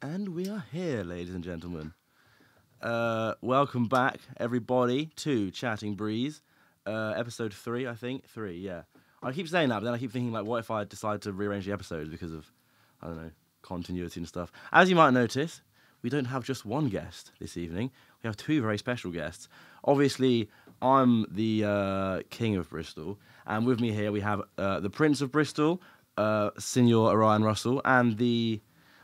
And we are here, ladies and gentlemen. Welcome back, everybody, to Chatting Breeze, episode 3, I think. 3, yeah. I keep saying that, but then I keep thinking, like, what if I decide to rearrange the episodes because of, I don't know, continuity and stuff. As you might notice, we don't have just one guest this evening. We have two very special guests. Obviously, I'm the king of Bristol, and with me here we have the Prince of Bristol, Signor Orion Russell, and the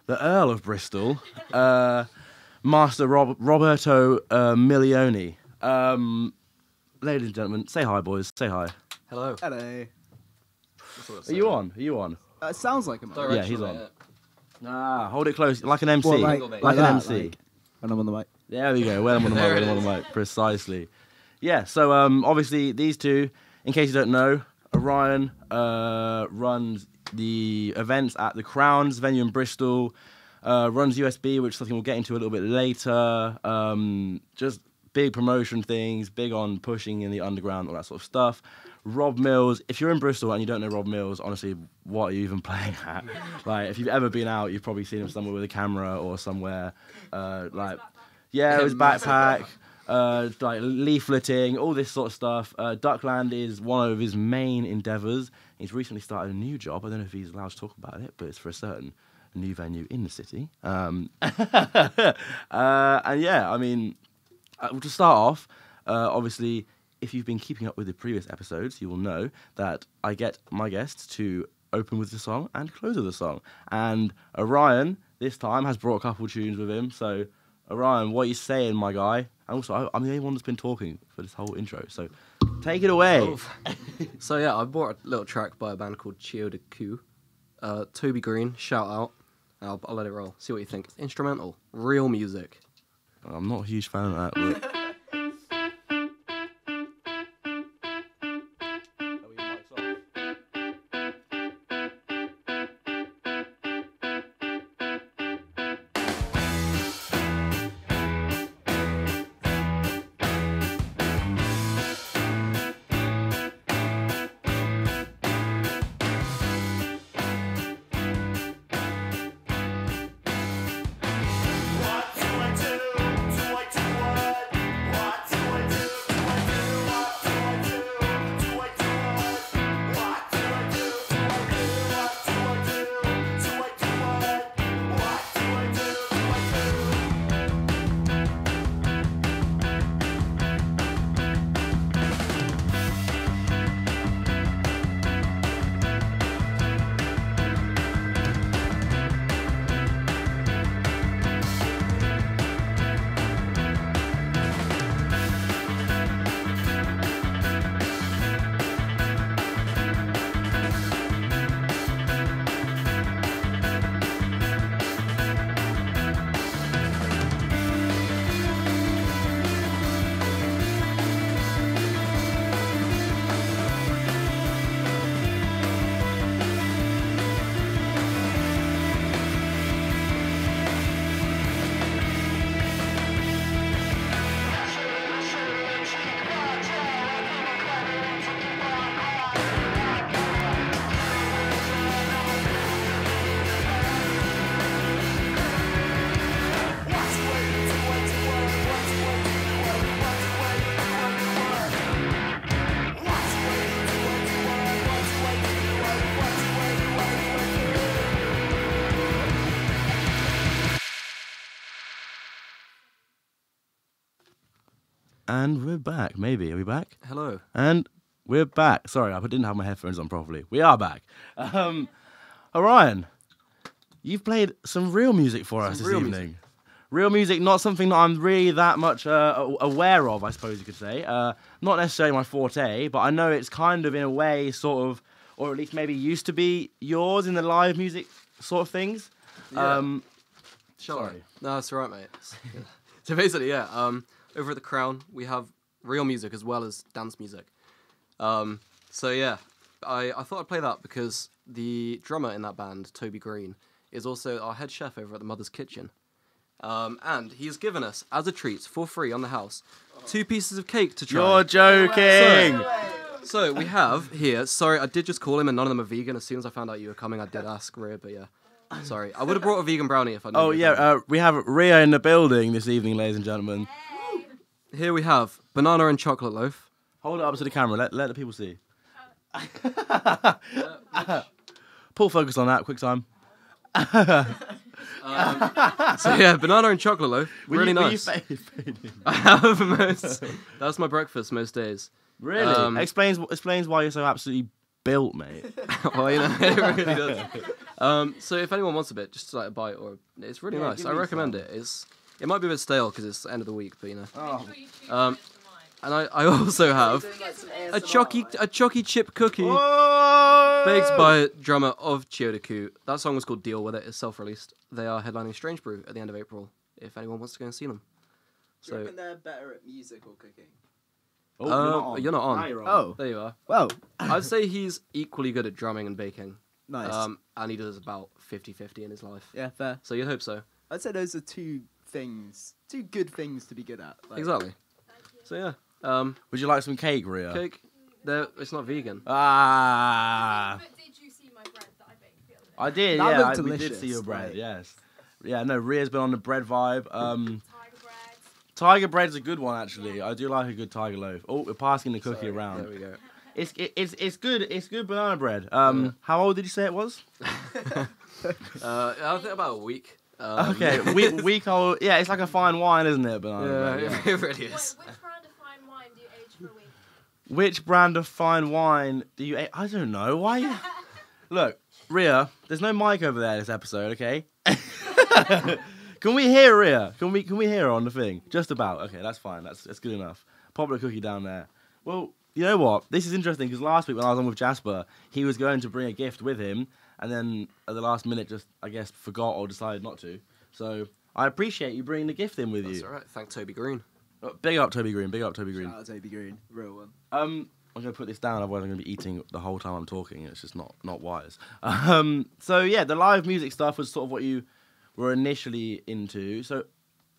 Earl of Bristol, Master Roberto Milioni. Ladies and gentlemen, say hi, boys. Say hi. Hello. Hello. Are you on? Are you on? It sounds like him. Yeah, he's on. Nah, hold it close, like an MC. Well, like an MC. Like, when I'm on the mic. There we go. When I'm on the mic, when I'm on the mic. Precisely. Yeah, so obviously these two, in case you don't know, Orion runs the events at the Crowns venue in Bristol, runs USB, which is something we'll get into a little bit later. Just big promotion things, big on pushing in the underground, all that sort of stuff. Rob Mills, if you're in Bristol and you don't know Rob Mills, honestly, what are you even playing at? Like, if you've ever been out, you've probably seen him somewhere with a camera or somewhere. Yeah, his backpack, like leafleting, all this sort of stuff. Duckland is one of his main endeavours. He's recently started a new job. I don't know if he's allowed to talk about it, but it's for a certain new venue in the city. And yeah, I mean, to start off, obviously, if you've been keeping up with the previous episodes, you will know that I get my guests to open with the song and close with the song. And Orion, this time, has brought a couple tunes with him. So, Orion, what are you saying, my guy? And also, I'm the only one that's been talking for this whole intro, so take it away. So yeah, I bought a little track by a band called Chio de Coup. Toby Green, shout out. I'll let it roll. See what you think. It's instrumental, real music. I'm not a huge fan of that, but... And we're back, maybe. Are we back? Hello. And we're back. Sorry, I didn't have my headphones on properly. We are back. Orion, you've played some real music for us this evening. Real music, not something that I'm really that much aware of, I suppose you could say. Not necessarily my forte, but I know it's kind of, in a way, sort of, or at least maybe used to be yours in the live music sort of things. Yeah. Sorry. No, that's all right, mate. So basically, yeah, over at the Crown, we have real music as well as dance music. So yeah, I thought I'd play that because the drummer in that band, Toby Green, is also our head chef over at the Mother's Kitchen. And he's given us, as a treat, for free on the house, 2 pieces of cake to try. You're joking! So we have here, sorry, I did just call him and none of them are vegan. As soon as I found out you were coming, I did ask Maria, but yeah. Sorry, I would have brought a vegan brownie if I knew. Oh you were coming. yeah, we have Ria in the building this evening, ladies and gentlemen. Here we have banana and chocolate loaf. Hold it up to the camera. Let the people see. Pull focus on that. Quick time. So yeah, banana and chocolate loaf. Really nice. I have most. That's my breakfast most days. Really? Explains why you're so absolutely built, mate. Well, you know, it really does. So if anyone wants a bit, just like a bite, or it's really nice. I recommend it. It might be a bit stale because it's the end of the week, but you know. Oh. And I also have a chocky chip cookie Oh! baked by drummer of Chiodaku. That song was called Deal With It. It's self-released. They are headlining Strange Brew at the end of April. If anyone wants to go and see them. Do you reckon they're better at music or cooking? Oh, you're not on. Now you're on. Oh, There you are. well, I'd say he's equally good at drumming and baking. nice. And he does about 50-50 in his life. Yeah, fair. So you'd hope so. I'd say those are two good things to be good at. Like, Exactly. So yeah. Would you like some cake, Ria? Cake. It's not vegan. Ah. But did you see my bread that I baked the other day? I did, That yeah. looked We did delicious, see your bread, like- yes. Yeah, no, Ria's been on the bread vibe. Tiger bread. Tiger bread's a good one, actually. I do like a good tiger loaf. Oh, we're passing the cookie Sorry, around. There we go. It's good. It's good banana bread. How old did you say it was? I think about a week. Okay, week old. Yeah, it's like a fine wine, isn't it? Banana bread. Yeah, it really Wait, is. which brand of fine wine do you age for a week? Which brand of fine wine do you? I don't know. Why? Look, Ria. There's no mic over there this episode. Okay. Can we hear Ria? Can we hear her on the thing? Just about. Okay, that's fine. That's good enough. Pop the cookie down there. Well, you know what? This is interesting because last week when I was on with Jasper, he was going to bring a gift with him, and then at the last minute, just I guess forgot or decided not to. So I appreciate you bringing the gift in with That's you. all right. Thank Toby Green. Big up Toby Green. Big up Toby Green. Shout out Toby Green, real one. I'm gonna put this down, otherwise I'm gonna be eating the whole time I'm talking. It's just not wise. So yeah, the live music stuff was sort of what you were initially into. So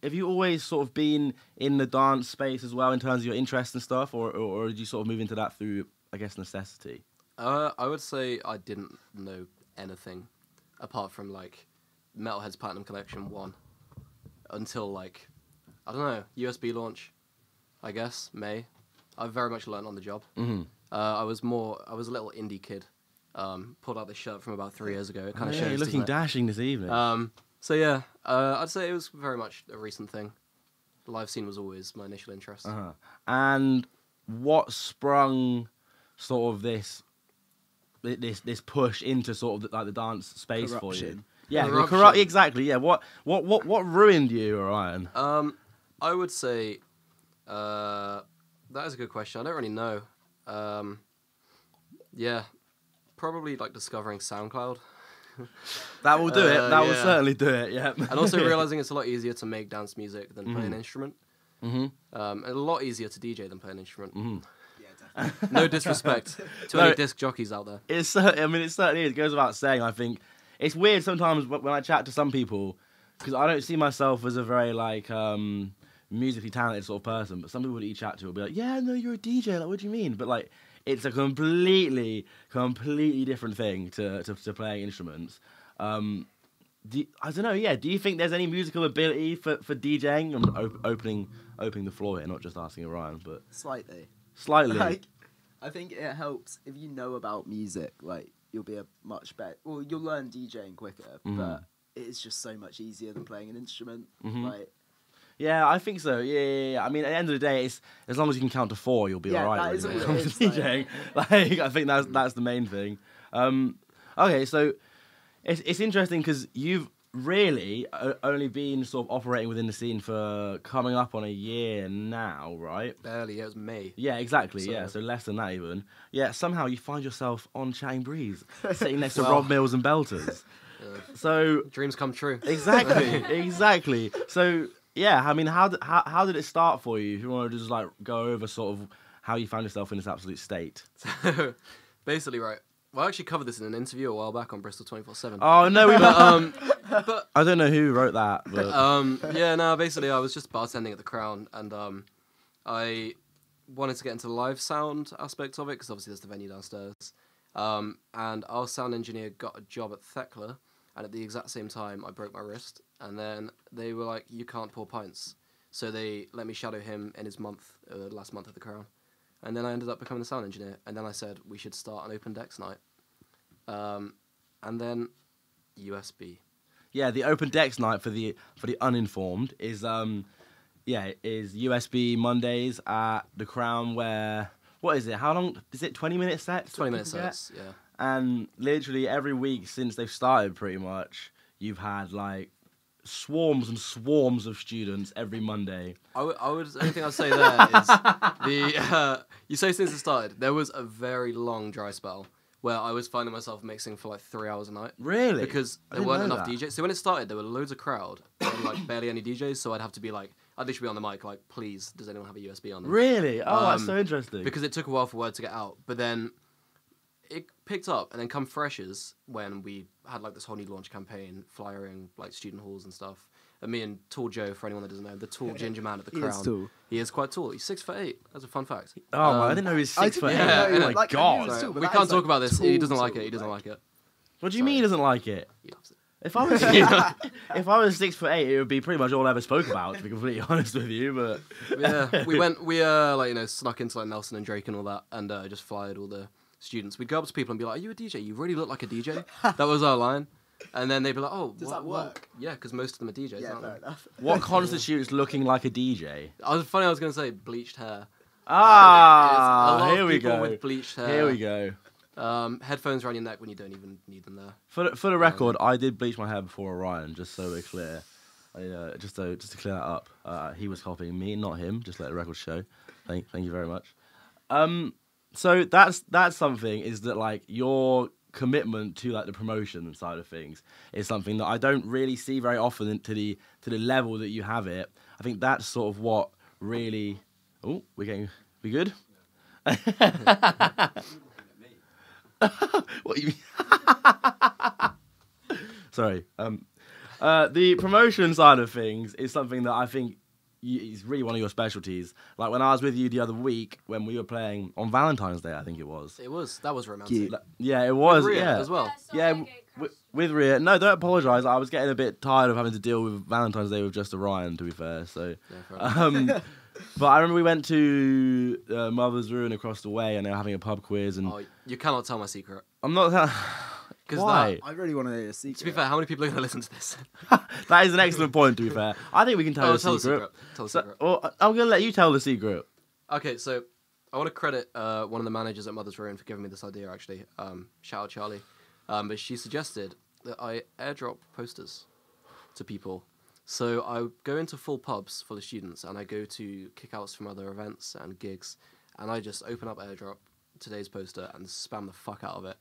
have you always sort of been in the dance space as well in terms of your interests and stuff, or did you sort of move into that through, I guess, necessity? I would say I didn't know anything apart from like Metalhead's Platinum Collection 1 until like I don't know, USB launch, I guess, May. I very much learned on the job. Mm-hmm. I was a little indie kid. Pulled out this shirt from about 3 years ago. It kind of Yeah, shows. you're looking doesn't it? dashing this evening. So yeah, I'd say it was very much a recent thing. The live scene was always my initial interest. Uh-huh. And what sprung sort of this push into sort of like the dance space for you? Corruption. Yeah, Corruption. exactly. Yeah, what ruined you, Orion? I would say that is a good question. I don't really know. Yeah, probably like discovering SoundCloud. That will do it. That will yeah. certainly do it. Yeah. And also realizing it's a lot easier to make dance music than play an instrument. Mm-hmm. And a lot easier to DJ than play an instrument. Mm-hmm. Yeah, definitely. No disrespect to No. any disc jockeys out there. It certainly is. It goes without saying. I think it's weird sometimes when I chat to some people because I don't see myself as a very like musically talented sort of person. But some people that you chat to will be like, "Yeah, no, you're a DJ. Like, what do you mean?" But like, it's a completely different thing to playing instruments. I don't know. Yeah. Do you think there's any musical ability for DJing? I'm opening the floor here, not just asking Orion, but Slightly. slightly. Like, I think it helps if you know about music. Like, you'll be a much better. Well, you'll learn DJing quicker, but it's just so much easier than playing an instrument. Like, Yeah, I think so. Yeah. I mean, at the end of the day, it's as long as you can count to 4, you'll be Yeah, alright. that is Really, all when it it is, comes to DJing. Like, I think that's the main thing. Okay, so it's interesting because you've really only been sort of operating within the scene for coming up on a year now, right? Barely, it was May. Yeah, exactly. So- Yeah, so less than that even. Yeah, somehow you find yourself on Chatting Breeze, sitting next to Well- Rob Mills and Belters. So Dreams come true. exactly. So yeah, I mean, how did it start for you? If you want to just like go over sort of how you found yourself in this absolute state. Basically, right. Well, I actually covered this in an interview a while back on Bristol 24/7. Oh no, we. But I don't know who wrote that, but yeah, no. Basically, I was just bartending at the Crown, and I wanted to get into the live sound aspect of it because obviously there's the venue downstairs. And our sound engineer got a job at Thekla, and at the exact same time, I broke my wrist. And then they were like, "You can't pour pints," so they let me shadow him in his last month at the Crown. And then I ended up becoming a sound engineer. And then I said we should start an open decks night. And then USB. Yeah, the open decks night for the uninformed is is USB Mondays at the Crown. Where what is it? How long is it? 20-minute sets. 20-minute sets. Yeah. And literally every week since they've started, pretty much, you've had like swarms and swarms of students every Monday. I would. The only thing I'd say there is you say since it started, there was a very long dry spell where I was finding myself mixing for like 3 hours a night. Really? Because I there didn't weren't know enough that. DJs. So when it started, there were loads of crowd and like barely any DJs. So I'd have to be like, I'd literally be on the mic like, please, does anyone have a USB on them? Really? Oh, that's so interesting. Because it took a while for word to get out. But then it picked up, and then come freshers when we had like this whole new launch campaign, flyering like student halls and stuff. And me and Tall Joe, for anyone that doesn't know, the tall ginger man at the He Crown. is tall. He is quite tall. He's 6'8". That's a fun fact. Oh, I didn't know he was I 6 didn't foot eight. know, Oh yeah, my like, I knew god! he was tall, but We that can't is, talk like, about this. He doesn't tall, like it. He doesn't like- like it. What do you mean he doesn't like it? He loves it. If I was if I was 6 foot 8, it would be pretty much all I ever spoke about. To be completely honest with you, but Yeah, we snuck into like Nelson and Drake and all that, and just flyed all the students. We'd go up to people and be like, "Are you a DJ? You really look like a DJ." That was our line. And then they'd be like, "Oh, Does what- that what?" work? Yeah, because most of them are DJs, Yeah, aren't fair they? enough. what constitutes looking like a DJ? I was going to say bleached hair. Ah, It's a lot here of we people go. with bleached hair. Here we go. Headphones around your neck when you don't even need them there. For the record, I did bleach my hair before Orion, just so we're clear. Just to clear that up, he was copying me, not him. Just let the record show. Thank you very much. So that's something, is that like your commitment to like the promotion side of things is something that I don't really see very often to the level that you have it. I think that's sort of what really. Oh, we good? What you mean? Sorry. The promotion side of things is something that I think is really one of your specialties. Like when I was with you the other week when we were playing on Valentine's Day, I think it was. That was romantic. Yeah, it was. Ria Yeah, as well. Yeah, sorry, gate crash. with Ria. No, don't apologise. I was getting a bit tired of having to deal with Valentine's Day with just Orion, to be fair. So, Yeah, fair enough. but I remember we went to Mother's Ruin across the way, and they were having a pub quiz. And Oh, you cannot tell my secret. I'm not. 'Cause Why? I really want to know your secret. To be fair, how many people are going to listen to this? That is an excellent point. To be fair, I think we can tell Oh, the tell the secret. secret. Tell the So, secret. well, I'm gonna let you tell the secret. Okay, so I want to credit one of the managers at Mother's Ruin for giving me this idea, actually. Shout out Charlie. But she suggested that I airdrop posters to people. So I go into full pubs full of students, and I go to kickouts from other events and gigs, and I just open up airdrop today's poster and spam the fuck out of it.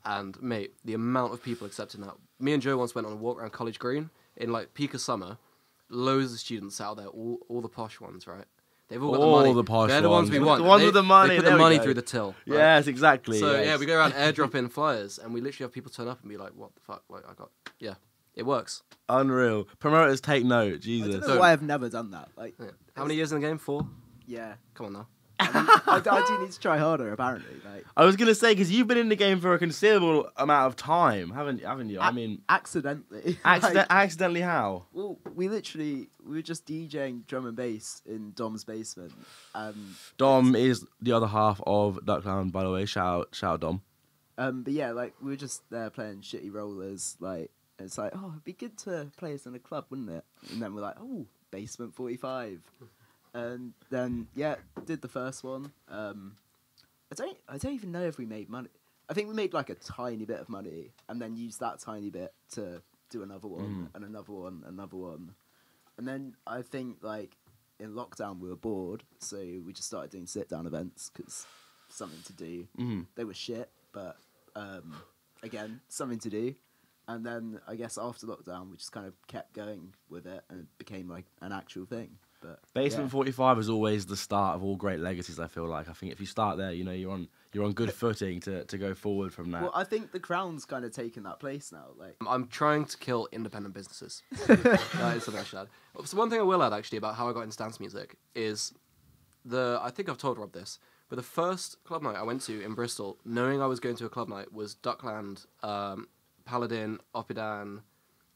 And mate, the amount of people accepting that. Me and Joe once went on a walk around College Green in like peak of summer. Loads of students out there, all the posh ones, right? They've all got the All money. the posh They're the ones we ones. want. The ones with the money, They put there the we money go. through the till. Right? Yes, exactly. So yes. yeah, we go around airdropping flyers, and we literally have people turn up and be like, "What the fuck?" Like it works. Unreal. Promoters take note. I Jesus. don't know why I've never done that. Like, Yeah. How many years in the game? 4. yeah, Come on now. I do need to try harder. Apparently, like I was gonna say, because you've been in the game for a considerable amount of time, haven't you? I mean, accidentally. accidentally how? Well, we were just DJing drum and bass in Dom's basement, and Dom is the other half of Duckland, by the way. Shout out Dom. but yeah, like we were just there playing shitty rollers. Like it's like, oh, it'd be good to play us in a club, wouldn't it? And then we're like, oh, Basement 45, and then yeah, did the first one. I don't even know if we made money. I think we made like a tiny bit of money, and then used that tiny bit to do another one and another one, another one, and then I think like in lockdown we were bored, so we just started doing sit down events because something to do. They were shit, but again, something to do. And then I guess after lockdown, we just kind of kept going with it, and it became like an actual thing. But Basement 45 is always the start of all great legacies. I feel like. I think if you start there, you're on good footing to go forward from that. Well, I think the Crown's kind of taken that place now. Like, I'm trying to kill independent businesses. That is something I should add. So one thing I will add actually about how I got into dance music is I think I've told Rob this, but the first club night I went to in Bristol, knowing I was going to a club night, was Duckland Paladin, Oppidan.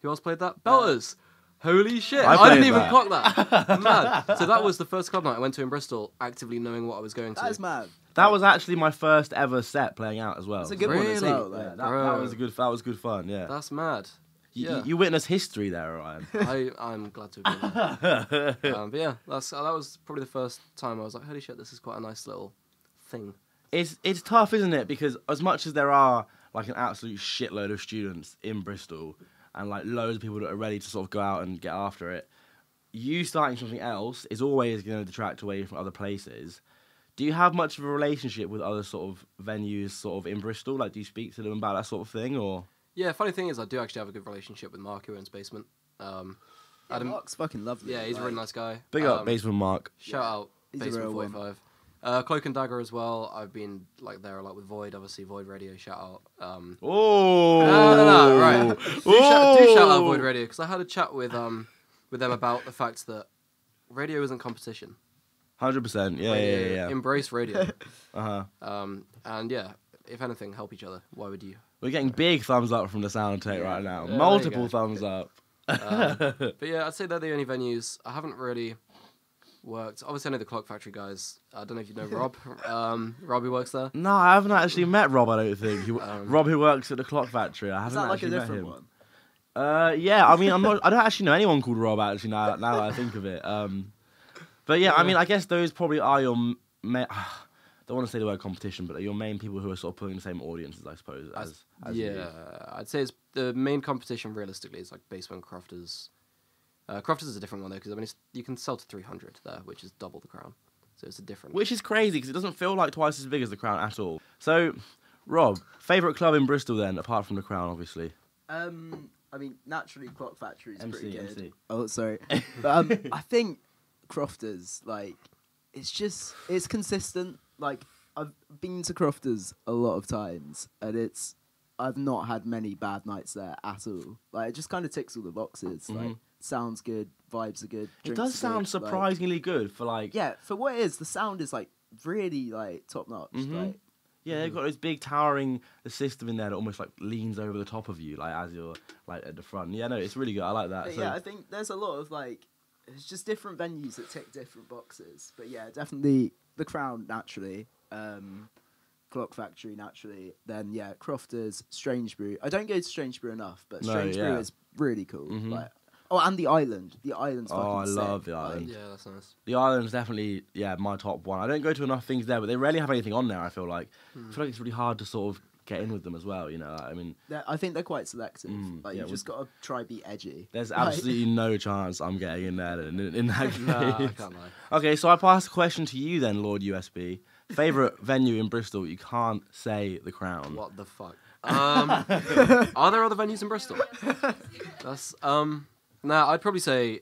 Who else played that? Belters. Holy shit! I I played didn't even that. clock that. Mad. So that was the first club night I went to in Bristol, actively knowing what I was going to. That is mad. That was actually my first ever set playing out as well. It's a good one as Really? well. Yeah, Like, that was a good. That was good fun. Yeah. That's mad. Yeah. You witnessed history there, Orion. I'm glad to have been there. But yeah, that was probably the first time I was like, holy shit, this is quite a nice little thing. It's tough, isn't it? Because as much as there are like an absolute shitload of students in Bristol and like loads of people that are ready to sort of go out and get after it, you starting something else is always going to detract away from other places. Do you have much of a relationship with other sort of venues sort of in Bristol? Like, do you speak to them about that sort of thing, or? Yeah, funny thing is I do actually have a good relationship with Mark who owns Basement. Adam, Mark's fucking lovely. yeah, he's a like, really nice guy. Big up, Basement Mark. Shout out he's a Basement real one. 45. Cloak and Dagger as well. I've been like there a lot with Void, obviously Void Radio. Shout out. Oh. No, right. Do shout out Oh. Void Radio because I had a chat with them about the fact that radio isn't competition. 100%. Yeah. Embrace radio. Uh-huh. And yeah, if anything, help each other. Why would you? We're getting big thumbs up from the sound tape right now. Yeah, there you Multiple go. thumbs up. But yeah, I'd say they're the only venues. I haven't really worked. Obviously, I know the Clock Factory guys. I don't know if you know Rob. Rob who works there. No, I haven't actually met Rob, I don't think. Rob who works at the Clock Factory. I Is haven't that like a actually met different him. one? Yeah, I mean, I don't actually know anyone called Rob actually now that I think of it. But yeah, I mean, I guess those probably are your don't want to say the word competition, but your main people who are sort of pulling the same audiences, I suppose. As yeah, you. I'd say it's the main competition realistically is like Basement Crofters. Crofters is a different one though because I mean you can sell to 300 there, which is double the Crown, so it's a different. Which is crazy because it doesn't feel like twice as big as the Crown at all. So, Rob, favourite club in Bristol then, apart from the Crown, obviously. I mean, naturally, Clock Factory is pretty good. MC. Oh, sorry. But I think Crofters, like, it's consistent. Like, I've been to Crofters a lot of times, and I've not had many bad nights there at all. Like, it just kind of ticks all the boxes. Like, sounds good, vibes are good. It drinks does are sound good, surprisingly good for like... Like, yeah, for what it is, the sound is, like, really, like, top-notch. Like, Yeah, they've got this big towering system in there that almost like leans over the top of you, like as you're like at the front. Yeah, no, it's really good. I like that. but So, yeah, I think there's a lot of, like, it's just different venues that tick different boxes. But yeah, definitely the Crown, naturally. Clock Factory, naturally. Then, yeah, Crofters, Strange Brew. I don't go to Strange Brew enough, but No, Strange yeah. Brew is really cool. Like, oh, and the Island. The Island's fucking I sick. love the Like, Island. Yeah, that's nice. The Island's definitely my top one. I don't go to enough things there, but they rarely have anything on there. I feel like it's really hard to sort of get in with them as well. You know, I mean, I think they're quite selective. Like, yeah, you just got to try be edgy. there's Like- absolutely no chance I'm getting in there in that game. Nah, I can't lie. Okay, so I pass the question to you then, Lord USB. Favorite venue in Bristol? You can't say the Crown. What the fuck? Are there other venues in Bristol? That's I'd probably say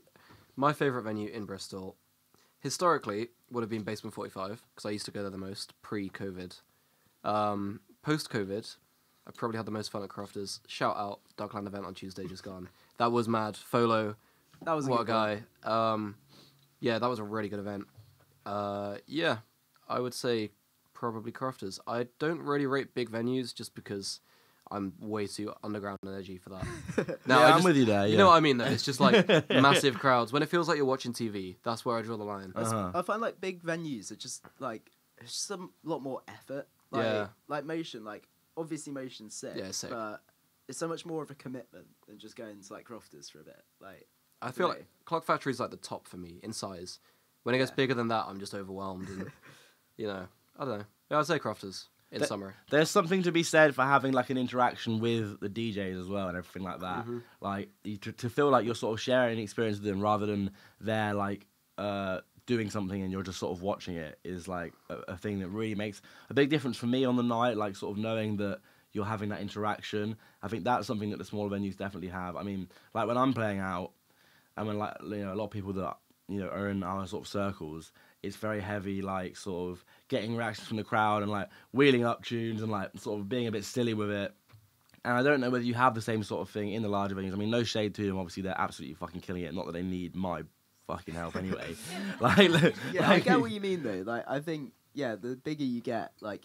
my favourite venue in Bristol historically would have been Basement 45 because I used to go there the most pre-COVID. Post-COVID, I probably had the most fun at Crofters. Shout out Darkland event on Tuesday just gone. That was mad. Folo, That was a what a good one. guy. Yeah, that was a really good event. Yeah, I would say probably Crofters. I don't really rate big venues just because I'm way too underground and edgy for that. No, Yeah, I'm with you there, You yeah. know what I mean, though? It's just like massive crowds. When it feels like you're watching TV, that's where I draw the line. I find like big venues are just like it's just a lot more effort. Like, Yeah. Like Motion, like obviously Motion's sick. Yeah, it's sick. But it's so much more of a commitment than just going to like Crofters for a bit. Like I feel Really? like Clock Factory is like the top for me in size. When it gets bigger than that, I'm just overwhelmed. And, I don't know. Yeah, I'd say Crofters in summary. There's something to be said for having like an interaction with the DJs as well and everything like that. Like to feel like you're sort of sharing an experience with them rather than they're like doing something and you're just sort of watching it is like a thing that really makes a big difference for me on the night. Like sort of knowing that you're having that interaction. I think that's something that the smaller venues definitely have. I mean, like when I'm playing out, and when like a lot of people that are in our sort of circles, it's very heavy, like sort of getting reactions from the crowd and like wheeling up tunes and like sort of being a bit silly with it. And I don't know whether you have the same sort of thing in the larger venues. I mean, no shade to them. Obviously, they're absolutely fucking killing it. Not that they need my fucking help anyway. yeah, I get what you mean though. Like I think the bigger you get, like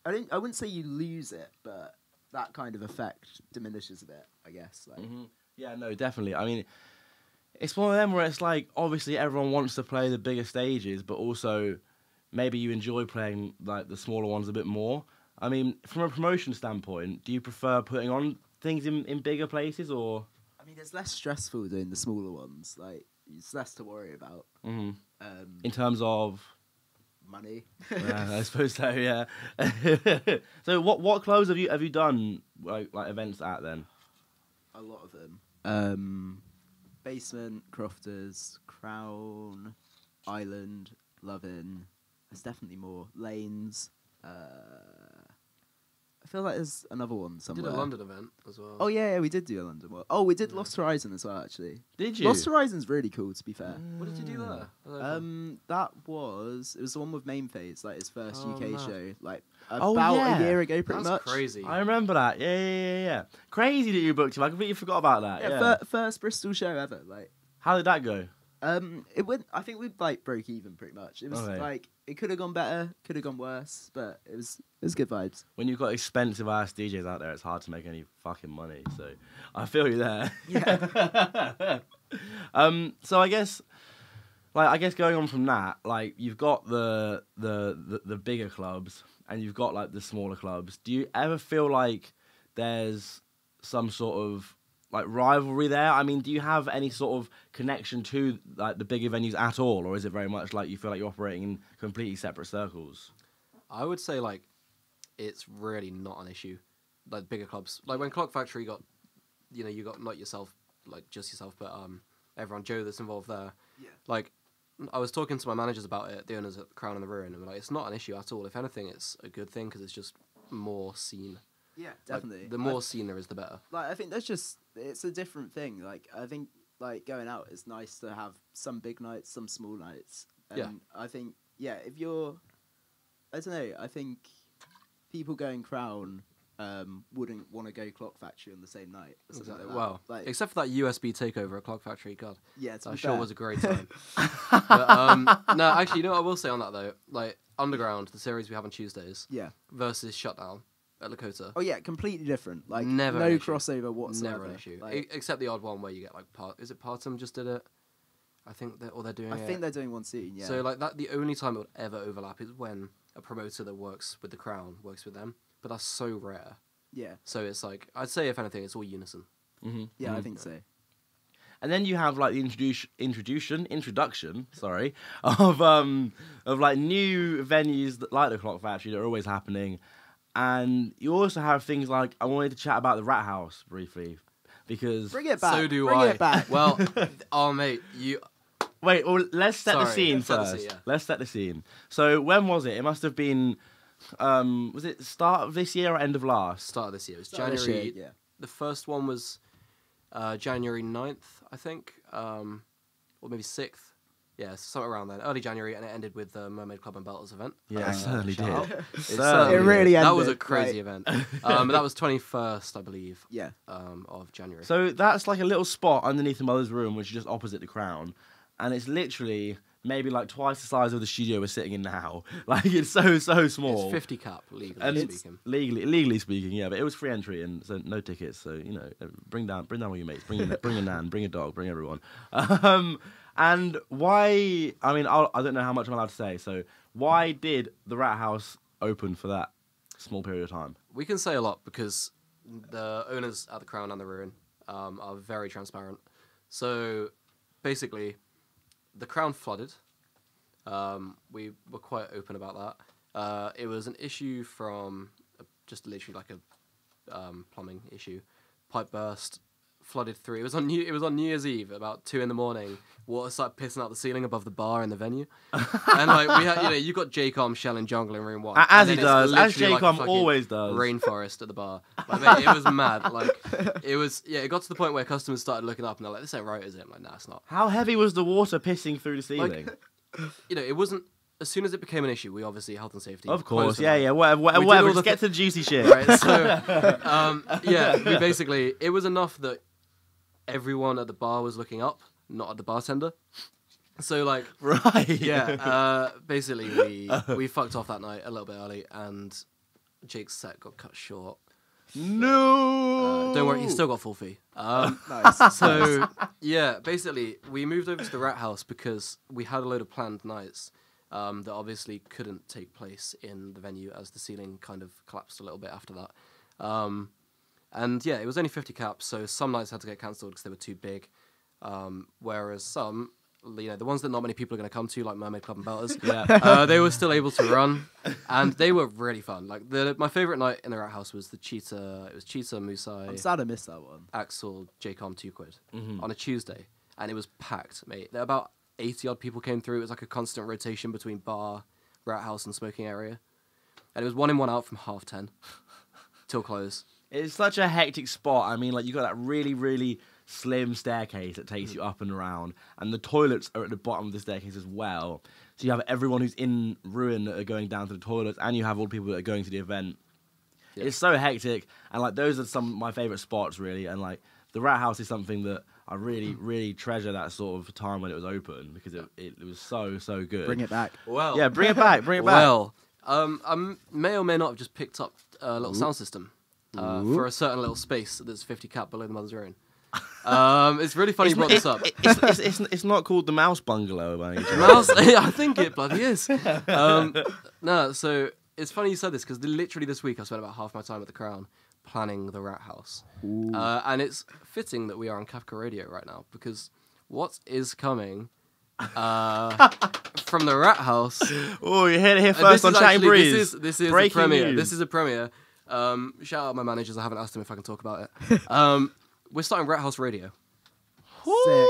I wouldn't say you lose it, but that kind of effect diminishes a bit, I guess. Like, Yeah, no, definitely. I mean, it's one of them where it's like, obviously everyone wants to play the bigger stages, but also maybe you enjoy playing like the smaller ones a bit more. I mean, from a promotion standpoint, do you prefer putting on things in bigger places, or? I mean, it's less stressful doing the smaller ones. Like, it's less to worry about. In terms of Money. yeah, I suppose so. Yeah. So what clubs have you done like events at then? A lot of them. Basement, Crofters, Crown, Island, Lovin. There's definitely more. Lanes. I feel like there's another one We somewhere. did a London event as well. Oh yeah, we did do a London one. Oh, we did Lost Horizon as well, actually. Did you? Lost Horizon's really cool, to be fair. What did you do there? That was the one with Main Phase, like his first Oh, UK mad. show, like Oh, about yeah. a year ago, pretty That's much. crazy. I remember that. Yeah. Crazy that you booked him. I completely forgot about that. Yeah, Yeah. first Bristol show ever. Like, How did that go? it went. I think we like broke even pretty much. It was Okay. like it could have gone better, could have gone worse, but it was good vibes. When you've got expensive ass DJs out there, it's hard to make any fucking money. So I feel you there. Yeah. So I guess going on from that, like you've got the bigger clubs and you've got like the smaller clubs. Do you ever feel like there's some sort of like rivalry there? I mean, do you have any sort of connection to like the bigger venues at all, or is it very much like you feel like you're operating in completely separate circles? I would say like it's really not an issue. Like bigger clubs, like when Clock Factory got, you got not yourself, like just yourself, but everyone, Joe that's involved there. Yeah. Like I was talking to my managers about it, the owners at Crown and the Ruin, and we're like, it's not an issue at all. If anything, it's a good thing because it's just more scene. Yeah, Like, definitely. the more scene there is, the better. Like, I think it's a different thing. Like, I think like going out is nice to have some big nights, some small nights. And Yeah. I think if you're, I don't know. I think people going Crown wouldn't want to go Clock Factory on the same night. Or something like that. Well, like, except for that USB takeover at Clock Factory, God, yeah, to that be sure fair. was a great time. But, no, actually, you know what I will say on that though? Like Underground, the series we have on Tuesdays, Yeah. versus Shutdown at Lakota. Oh yeah, completely different. Like Never no an issue. crossover whatsoever. Never an issue. Like, Except the odd one where you get like is it Partum just did it? I think they're doing I it. think they're doing one soon. Yeah. So like that, the only time it would ever overlap is when a promoter that works with the Crown works with them. But that's so rare. yeah. So it's like I'd say if anything, it's all unison. Mm-hmm. Yeah, I think so. And then you have like the introduction, sorry, of like new venues that, like the Clock Factory, that are always happening, and you also have things like I wanted to chat about the Rat House briefly because Bring it back. So do Bring I. it back. Well, oh mate, you wait, well let's set the Sorry, scene set the first. scene, yeah. Let's set the scene. So when was it? It must have been was it start of this year or end of last? start of this year. It was Start of this January. year, yeah. The first one was January 9th, I think, or maybe 6th. Yeah, somewhere around then. Early January, and it ended with the Mermaid Club and Belters event. Yeah, it certainly did. shout out. Certainly It really That was a ended, crazy event. But that was 21st, I believe, Yeah. of January. So that's like a little spot underneath the mother's room, which is just opposite the Crown, and it's literally maybe like twice the size of the studio we're sitting in now. Like it's so small. It's 50 cap, legally and it's speaking. legally speaking, yeah, but it was free entry and so no tickets. So bring down all your mates, bring a nan, bring a dog, bring everyone. And why? I mean, I don't know how much I'm allowed to say. So why did the Rat House open for that small period of time? We can say a lot because the owners at the Crown and the Ruin are very transparent. So basically, the Crown flooded. We were quite open about that. It was an issue from just literally like a plumbing issue. Pipe burst, flooded through. It was on New Year's Eve, about 2 a.m. Water started pissing out the ceiling above the bar in the venue, and like we had, you got J-Com, Shell, and Jungle in room 1, As and he then it's does, as literally like a J-Com fucking always does. rainforest at the bar. Like, mate, it was mad. Like it was. Yeah, it got to the point where customers started looking up and they're like, "This ain't right, is it?" I'm like, "Nah, it's not." How heavy was the water pissing through the ceiling? It wasn't. As soon as it became an issue, we obviously health and safety. Of course, closed it yeah, up. yeah, We did whatever. all Just the get to the juicy shit. Right, so we basically, it was enough that everyone at the bar was looking up, not at the bartender. So like, Right. yeah, basically we fucked off that night a little bit early, and Jake's set got cut short. No. Don't worry, he's still got full fee. Nice. So yeah, basically we moved over to the Rat House because we had a load of planned nights that obviously couldn't take place in the venue as the ceiling kind of collapsed a little bit after that. And yeah, it was only 50 caps, so some nights had to get cancelled because they were too big. Whereas some, the ones that not many people are going to come to, like Mermaid Club and Belters, they were still able to run, and they were really fun. Like my favourite night in the Rat House was the Cheetah. It was Cheetah, Musai, I'm sad I missed that one. Axel, JCOM, 2 quid on a Tuesday, and it was packed, mate. There about 80 odd people came through. It was like a constant rotation between bar, Rat House, and smoking area, and it was 1 in 1 out from 10:30 till close. It's such a hectic spot. I mean, like, you got that really, really slim staircase that takes you up and around, and the toilets are at the bottom of the staircase as well. So you have everyone who's in Ruin that are going down to the toilets, and you have all the people that are going to the event. Yeah. It's so hectic, and like those are some of my favourite spots, really. And like the Rat House is something that I really, really treasure, that sort of time when it was open, because it was so good. Bring it back. Well, yeah, bring it back, bring it back. Well, I may or may not have just picked up a little sound system. For a certain little space that's 50 cap below the Mother's Ruin. It's really funny you brought this up. It's not called the Mouse Bungalow by any chance. Mouse, I think it bloody is. No, so it's funny you said this because literally this week I spent about half my time at the Crown planning the Rat House. And it's fitting that we are on Kafka Radio right now because what is coming from the Rat House... Oh, you heard it here first on Chatting Breeze. This is Breaking a premiere. news. This is a premiere. Shout out my managers. I haven't asked them if I can talk about it. We're starting Rat House Radio. Sick.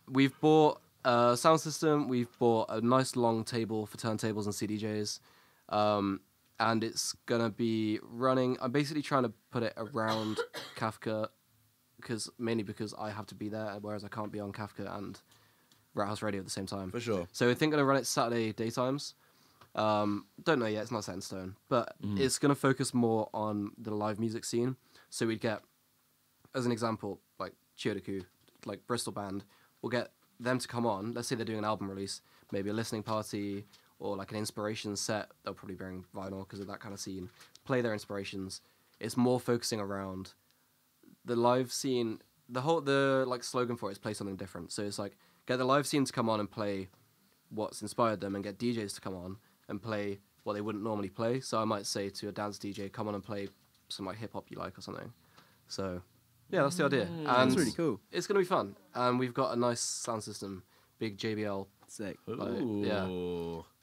We've bought a sound system. We've bought a nice long table for turntables and CDJs. And it's going to be running. I'm basically trying to put it around Kafka mainly because I have to be there, whereas I can't be on Kafka and Rat House Radio at the same time. For sure. So I think I'm going to run it Saturday daytimes. Don't know yet, it's not set in stone, but it's going to focus more on the live music scene. So we'd get, as an example, like Chiodaku, like Bristol band, we'll get them to come on. Let's say they're doing an album release, maybe a listening party or like an inspiration set. They'll probably bring vinyl because of that kind of scene. Play their inspirations. It's more focusing around the live scene. The like slogan for it is play something different. So it's like get the live scene to come on and play what's inspired them, and get DJs to come on and play what they wouldn't normally play. So I might say to a dance DJ, come on and play some like hip hop you like or something. So yeah, that's the idea. And That's really cool. It's gonna be fun. And we've got a nice sound system, big JBL. Sick. Yeah.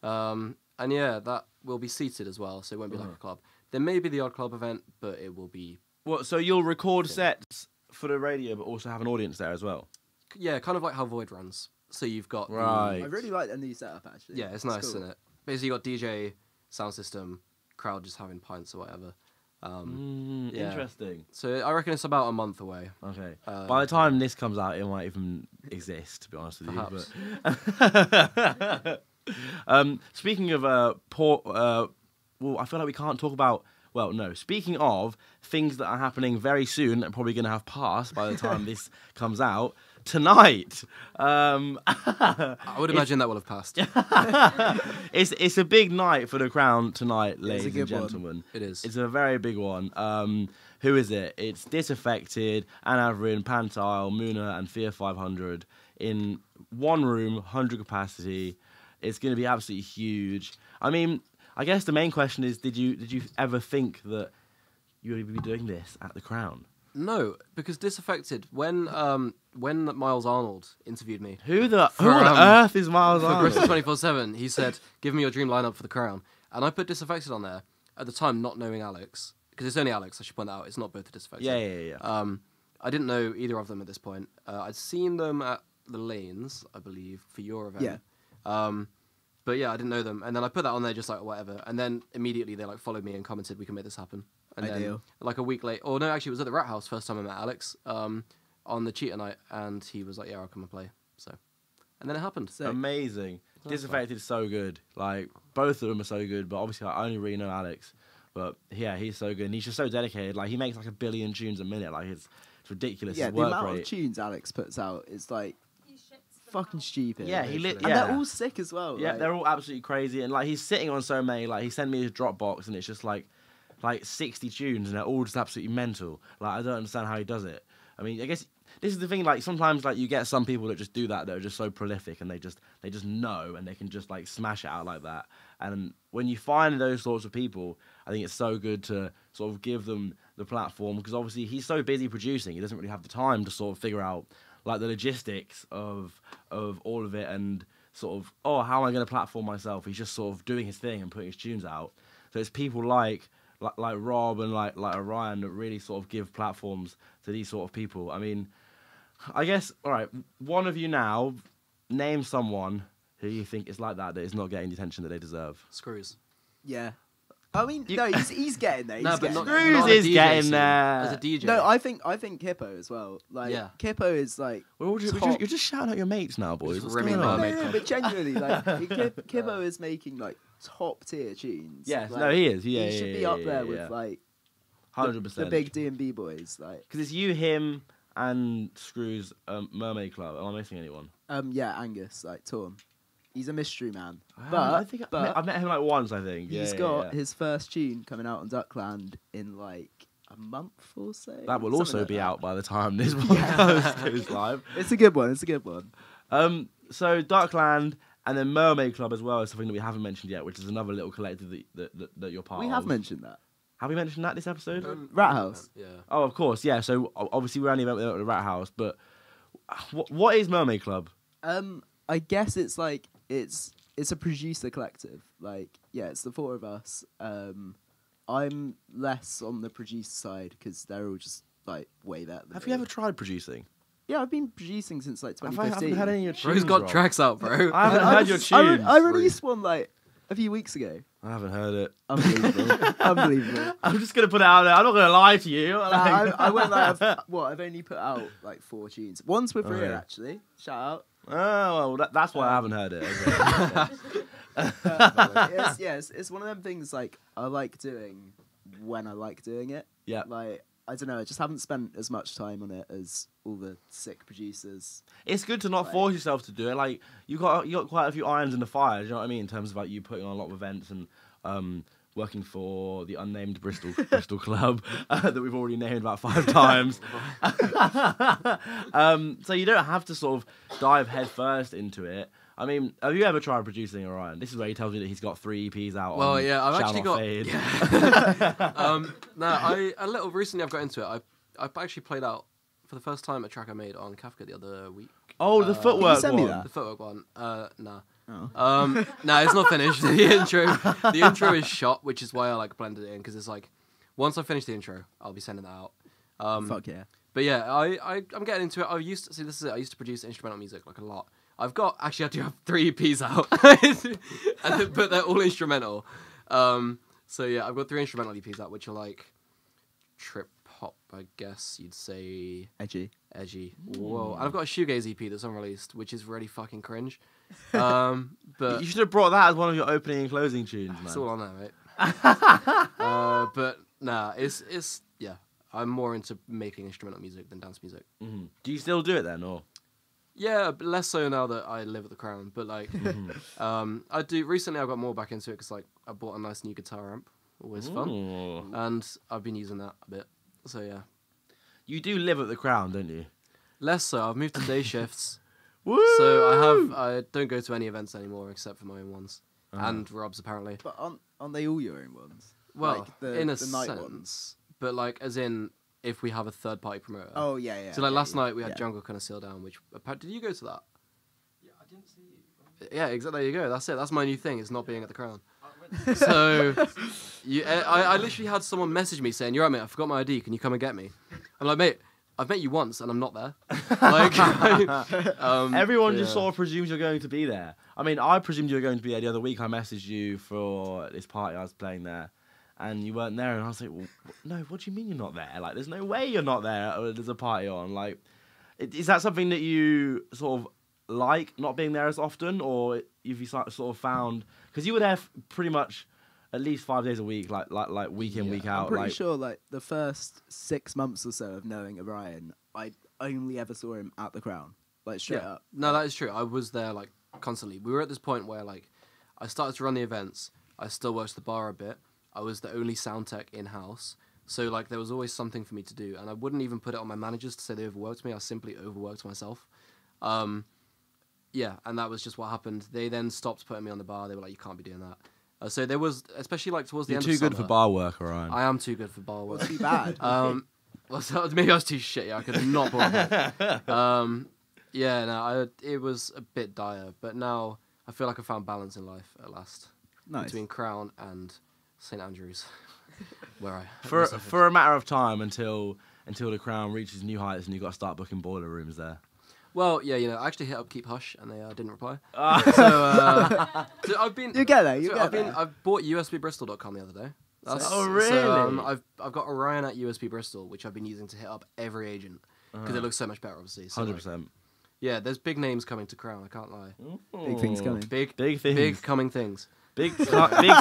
And yeah, that will be seated as well, so it won't be like a club. There may be the odd club event, but it will be. What? So you'll record sets for the radio, but also have an audience there as well. Yeah, kind of like how Void runs. So you've got right. I really like the new setup actually. Yeah, it's nice, isn't it? Basically, you got DJ, sound system, crowd just having pints or whatever. Yeah. Interesting. So I reckon it's about a month away. Okay. By the time this comes out, it might even exist, to be honest with Perhaps. you. But speaking of well, I feel like we can't talk about. Well, no. Speaking of things that are happening very soon and probably going to have passed by the time this comes out, tonight. I would imagine that will have passed. It's a big night for the Crown tonight, ladies and good gentlemen. one. It is. It's a very big one. Who is it? It's Disaffected, Anavrin, Pantile, Muna, and Fear 500 in one room, 100 capacity. It's going to be absolutely huge. I mean, I guess the main question is, did you ever think that you would be doing this at the Crown? No, because Disaffected, when Miles Arnold interviewed me Who on earth is Miles for Arnold? Bristol 24/7, he said, "Give me your dream lineup for the Crown," and I put Disaffected on there at the time, not knowing Alex, because it's only Alex. I should point that out. It's not both the Disaffected. Yeah. I didn't know either of them at this point. I'd seen them at the Lanes, I believe, for your event. Yeah. But yeah, I didn't know them, and then I put that on there just like whatever, and then immediately they like followed me and commented, "We can make this happen." And Ideal. then like a week later, or no, actually it was at the Rat House first time I met Alex on the Cheetah night, and he was like, "Yeah, I'll come and play." So, and then it happened. Sick. Amazing. That's Disaffected is so good. Like, both of them are so good, but obviously I only really know Alex. But yeah, he's so good, and he's just so dedicated. Like, he makes like 1 billion tunes a minute. Like, it's ridiculous. Yeah, His the work amount rate. of tunes Alex puts out is like He ships them fucking out. stupid. Yeah, and yeah. they're all sick as well. Yeah, like, they're all absolutely crazy, and like he's sitting on so many. Like, he sent me his Dropbox, and it's just like like 60 tunes and they're all just absolutely mental. Like I don't understand how he does it. I mean, I guess this is the thing. Like sometimes, like you get some people that just do that are just so prolific and they just know and they can just like smash it out like that. And when you find those sorts of people, I think it's so good to sort of give them the platform because obviously he's so busy producing, he doesn't really have the time to sort of figure out like the logistics of all of it and sort of how am I going to platform myself? He's just sort of doing his thing and putting his tunes out. So it's people like Rob and like Orion that really sort of give platforms to these sort of people. I mean, I guess all right, one of you now name someone who you think is like that is not getting the attention that they deserve. Screws. Yeah. I mean, no, he's getting there. No, He's but getting not- there. Screws not a is DJ getting scene. there. As a DJ. No, I think Hippo as well. Like Yeah. Hippo is like You're just shouting out your mates now, boys. Just What's rimming going on? Mermaid no, Club. but genuinely, like Kippo is making like top tier tunes. Yes, like, no, he is. Yeah, he should be up there with yeah. like 100%. the big D&B boys. Like, Because it's you, him, and Screws Mermaid Club. Am I missing anyone? yeah, Angus, like Torm. He's a mystery man, I think but I've met him like once. I think he's Yeah, got yeah. his first tune coming out on Duckland in like a month or so. That will something also like be that. out by the time this podcast goes live. It's a good one. It's a good one. So Darkland and then Mermaid Club as well is something that we haven't mentioned yet, which is another little collective that you're part We of. have mentioned that. Have we mentioned that this episode? Rat House. Yeah. Oh, of course, yeah. So obviously we're only about the Rat House, but what is Mermaid Club? I guess it's like it's a producer collective. Like, yeah, it's the four of us. I'm less on the producer side because they're all just like way better than Have me. you ever tried producing? Yeah, I've been producing since like I 2015. haven't had any of your tunes. Bro's got Rob. tracks out, bro. I haven't heard your tunes. I released one like a few weeks ago. I haven't heard it. Unbelievable. Unbelievable. I'm just gonna put it out there. I'm not gonna lie to you. Nah, I went like I've only put out like 4 tunes. One's with Ria Okay. actually. Shout out. Oh, well, that's why I haven't heard it. Okay. It's one of them things like I like doing when I like doing it. Yeah. Like I don't know, I just haven't spent as much time on it as all the sick producers. It's good to not Like- force yourself to do it. Like you got quite a few irons in the fire. Do you know what I mean? In terms of like you putting on a lot of events and working for the unnamed Bristol club that we've already named about 5 times. So you don't have to sort of dive headfirst into it. I mean, have you ever tried producing Orion? This is where he tells me that he's got 3 EPs out. Well, on yeah, I've Shall actually Not got. Fade. Yeah. No, a little recently I've got into it. I actually played out for the first time a track I made on Kafka the other week. Oh, the footwork send me one. that? The footwork one. Nah. Oh. No, it's not finished. The intro is shot, which is why I like blended it in because it's like once I finish the intro, I'll be sending that out. Fuck yeah. But yeah, I'm getting into it. I used to see this is it. I used to produce instrumental music like a lot. I do have 3 EPs out, but they're all instrumental. So yeah, I've got 3 instrumental EPs out, which are like trip hop, I guess you'd say. Edgy. Whoa, and I've got a shoegaze EP that's unreleased, which is really fucking cringe. But You should have brought that as one of your opening and closing tunes, man. it's all on there, right? But nah, it's yeah. I'm more into making instrumental music than dance music. Mhm. Do you still do it then, or? Yeah, but less so now that I live at the Crown. But like, I do. Recently, I got more back into it because like I bought a nice new guitar amp. Always fun, Ooh. and I've been using that a bit. So yeah, You do live at the Crown, don't you? less so. I've moved to day shifts, Woo! so I don't go to any events anymore except for my own ones and Rob's apparently. But aren't they all your own ones? Well, like the, in a the night sense, ones. but like as in if we have a third party promoter. Oh yeah. So like yeah, last yeah, night we had yeah. Jungle kind of seal down. Which did you go to that? Yeah, I didn't see you. Yeah, exactly. There you go. That's it. That's my new thing. Is not being at the Crown. So, I literally had someone message me saying, "You're right, mate. I forgot my ID. Can you come and get me?" I'm like, "Mate, I've met you once and I'm not there." Like, Everyone just yeah. sort of presumes you're going to be there. I mean, I presumed you were going to be there the other week. I messaged you for this party I was playing there, and you weren't there. And I was like, well, no, what do you mean you're not there? Like, there's no way you're not there. There's a party on. Like, is that something that you sort of like, not being there as often, or have you sort of found, because you were there pretty much at least 5 days a week, like week in, week out. I'm pretty like, sure like the first 6 months or so of knowing Orion, I only ever saw him at the Crown, like straight up. No, that is true. I was there like constantly. We were at this point where like I started to run the events. I still worked the bar a bit, I was the only sound tech in house. So like there was always something for me to do, and I wouldn't even put it on my managers to say they overworked me. I simply overworked myself. Yeah, and that was just what happened. They then stopped putting me on the bar. They were like, "You can't be doing that." So there was, especially like towards the You're end. too of good summer, for bar work, Orion. I am too good for bar work. Too bad. Well, so maybe I was too shitty. I could not pull it off. Yeah, no, it was a bit dire, but now I feel like I found balance in life at last. Nice. Between Crown and St Andrews, where I For a matter of time until the Crown reaches new heights and you got to start booking boiler rooms there. Well, yeah, I actually hit up Keep Hush and they didn't reply. So I've been. You get there. You get I've there. I've bought USBBristol.com the other day. Oh, really? So, I've got Orion at USB Bristol, which I've been using to hit up every agent because it looks so much better, obviously. So, 100%. yeah, there's big names coming to Crown. I can't lie. Big things coming. Big things. Big coming things. Big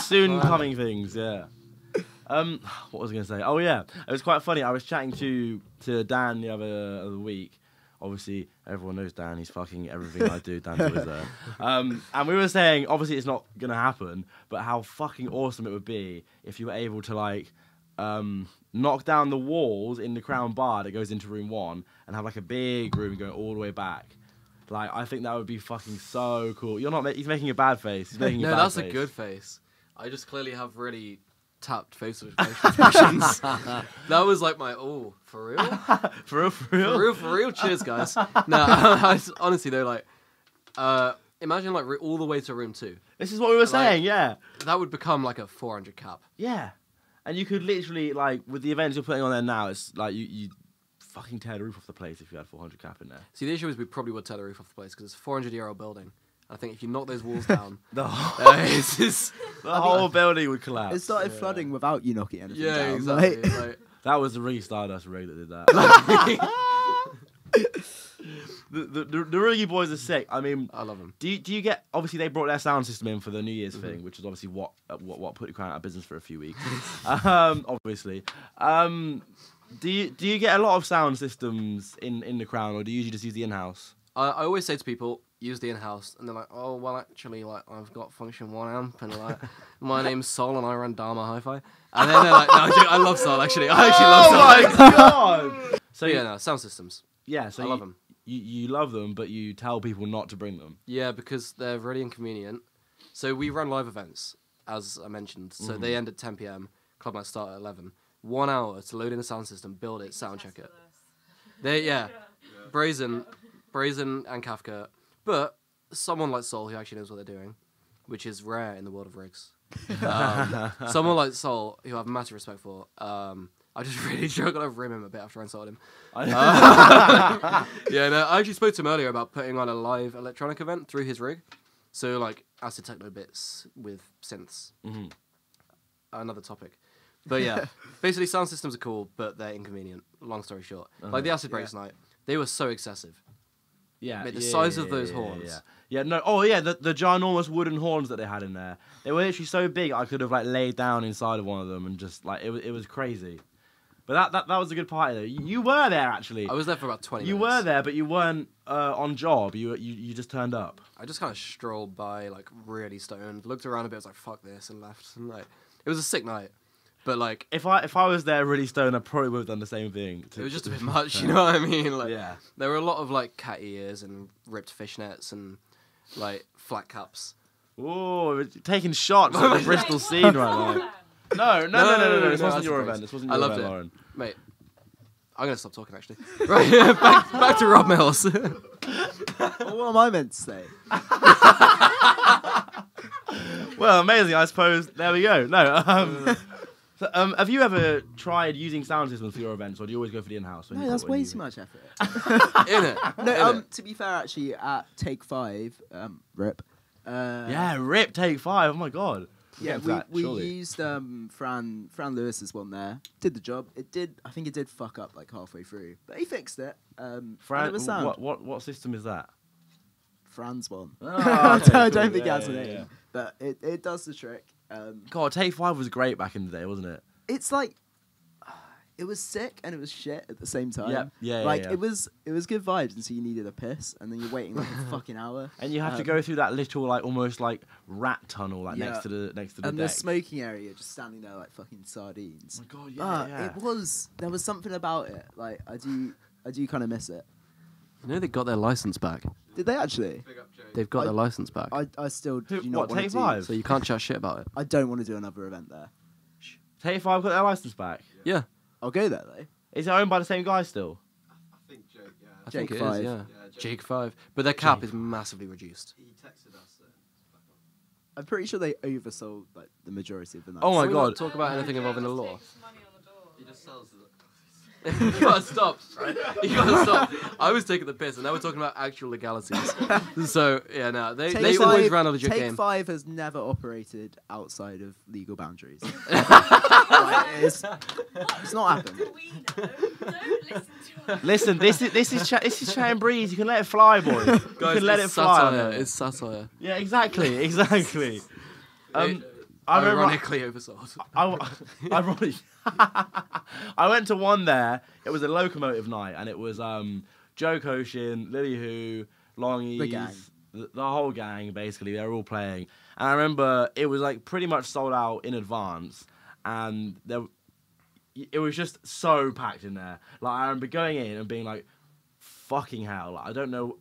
soon coming things, yeah. What was I going to say? Oh, yeah. It was quite funny. I was chatting to Dan the other week. Obviously, everyone knows Dan. He's fucking everything I do. Dan's always there. And we were saying, obviously, it's not going to happen, but how fucking awesome it would be if you were able to, like, knock down the walls in the Crown Bar that goes into room 1 and have, like, a big room going all the way back. Like, I think that would be fucking so cool. You're not. He's making a bad face. He's making a No, bad that's face. a good face. I just clearly have really tapped facial expressions. That was like my for real, for real. Cheers, guys. No, honestly though, like, imagine like all the way to room 2. This is what we were saying. Yeah. That would become like a 400 cap. Yeah. And you could literally, like, with the events you're putting on there now, it's like you fucking tear the roof off the place if you had 400 cap in there. See, the issue is we probably would tear the roof off the place because it's a 400-year-old building. I think if you knock those walls down, The whole whole building would collapse. It started flooding without you knocking anything yeah, down. exactly. Like, Like, That was the really Stardust rig that did that. the Roogie Boys are sick. I mean, I love them. do you get? Obviously, they brought their sound system in for the New Year's thing, which is obviously what put the Crown out of business for a few weeks. Obviously, do you get a lot of sound systems in the Crown, or do you usually just use the in-house? I always say to people, use the in-house, and they're like, oh, well, actually, like, I've got function 1 amp, and like, my name's Sol, and I run Dharma Hi-Fi. And then they're like, no, I love Sol, actually. I actually love Sol. Oh my god! So yeah, no, sound systems. Yeah, so I love them. You love them, but you tell people not to bring them. Yeah, because they're really inconvenient. So we run live events, as I mentioned. So they end at 10 p.m. Club night start at 11. 1 hour to load in a sound system, build it, sound check it. Brazen and Kafka. But someone like Sol who actually knows what they're doing, which is rare in the world of rigs. Someone like Sol, who I have massive respect for. I just really struggled to rim him a bit after I insulted him. Yeah, no, I actually spoke to him earlier about putting on a live electronic event through his rig. So, like, acid techno bits with synths. Mm-hmm. Another topic. But yeah, basically sound systems are cool, but they're inconvenient. Long story short. Like the acid breaks night, they were so excessive. Yeah, Mate, the size of those horns. Yeah, no. Oh yeah, the ginormous wooden horns that they had in there. They were literally so big I could have like laid down inside of one of them and just like it was crazy. But that was a good party though. You were there actually. I was there for about 20 You minutes. were there, but you weren't on job. You just turned up. I just kind of strolled by, like, really stoned, looked around a bit, was like, fuck this, and left. And, like, it was a sick night. But, like, If I was there really stoned, I probably would have done the same thing. it was just a bit much, you know what I mean? Like, Yeah. there were a lot of, like, cat ears and ripped fishnets and, like, flat caps. Ooh, taking shots at the Bristol scene right now. No. This wasn't your event. This wasn't I your loved event, it. Lauren. Mate, I'm going to stop talking, actually. Right, back to Rob Mills. well, what am I meant to say? Well, amazing. I suppose. There we go. No. Have you ever tried using sound systems for your events, or do you always go for the in-house? No, that's way too much effort. Innit? No, to be fair, actually, at Take 5, RIP. Yeah, rip Take 5. Oh my god. Yeah, Get that, we surely. used Fran Lewis's one there. Did the job. I think it did fuck up like halfway through, but he fixed it. And it was sound. What system is that? Fran's one. Oh, I okay, don't cool. think it has a Yeah, name, yeah. but it does the trick. God, Take 5 was great back in the day, wasn't it? It's like it was sick and it was shit at the same time. Yeah. Like it was good vibes until you needed a piss, and then you're waiting like a fucking hour. And you have to go through that little like almost like rat tunnel like Yeah. next to the And deck. the smoking area, just standing there like fucking sardines. Oh my god, But there was something about it. Like I do kind of miss it. You know they got their license back. Did they actually? Big up, Jake. They've got their license back. I still do Who- not what, want Take to. Five? So you can't chat shit about it. I don't want to do another event there. Take 5 got their license back. Yeah. I'll go there though. Is it owned by the same guy still? I think Jake, yeah. I Jake think it 5. is, yeah. Yeah, Jake 5. But their cap is massively reduced. He texted us. It's back on. I'm pretty sure they oversold like the majority of the nights. Oh my Can we not god. talk about anything involving the law. He just sells the. You gotta stop. Right? You gotta stop. I was taking the piss, and now we're talking about actual legalities. So yeah, no, they always ran a legit Take game. 5 has never operated outside of legal boundaries. Like, it's not happened. We know. Don't listen to us. Listen, this is chat and breeze. You can let it fly, boy. You Guys, can let it it's fly. satire. It's satire. Yeah, exactly. I remember Ironically oversold. Ironically, I went to one there. It was a locomotive night, and it was Joe Koshin, Lily Who, Longies, The gang. the whole gang. Basically, they were all playing, and I remember it was like pretty much sold out in advance, and it was just so packed in there. Like I remember going in and being like, "Fucking hell!" Like, I don't know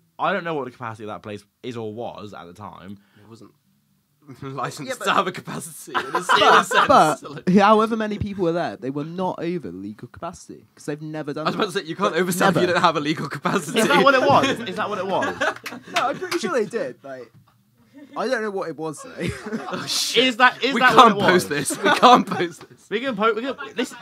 what the capacity of that place is or was at the time. It wasn't licensed Yeah, but- to have a capacity in a serious sense. But So, like- however many people were there, they were not over the legal capacity because they've never done I was about to that. say, you can't oversell if you Never. don't have a legal capacity. Is that what it was? Is that what it was? No, I'm pretty sure they did. Like, I don't know what it was though. Oh, shit. Is that we what can't it was? post this. We can't post this. We can this.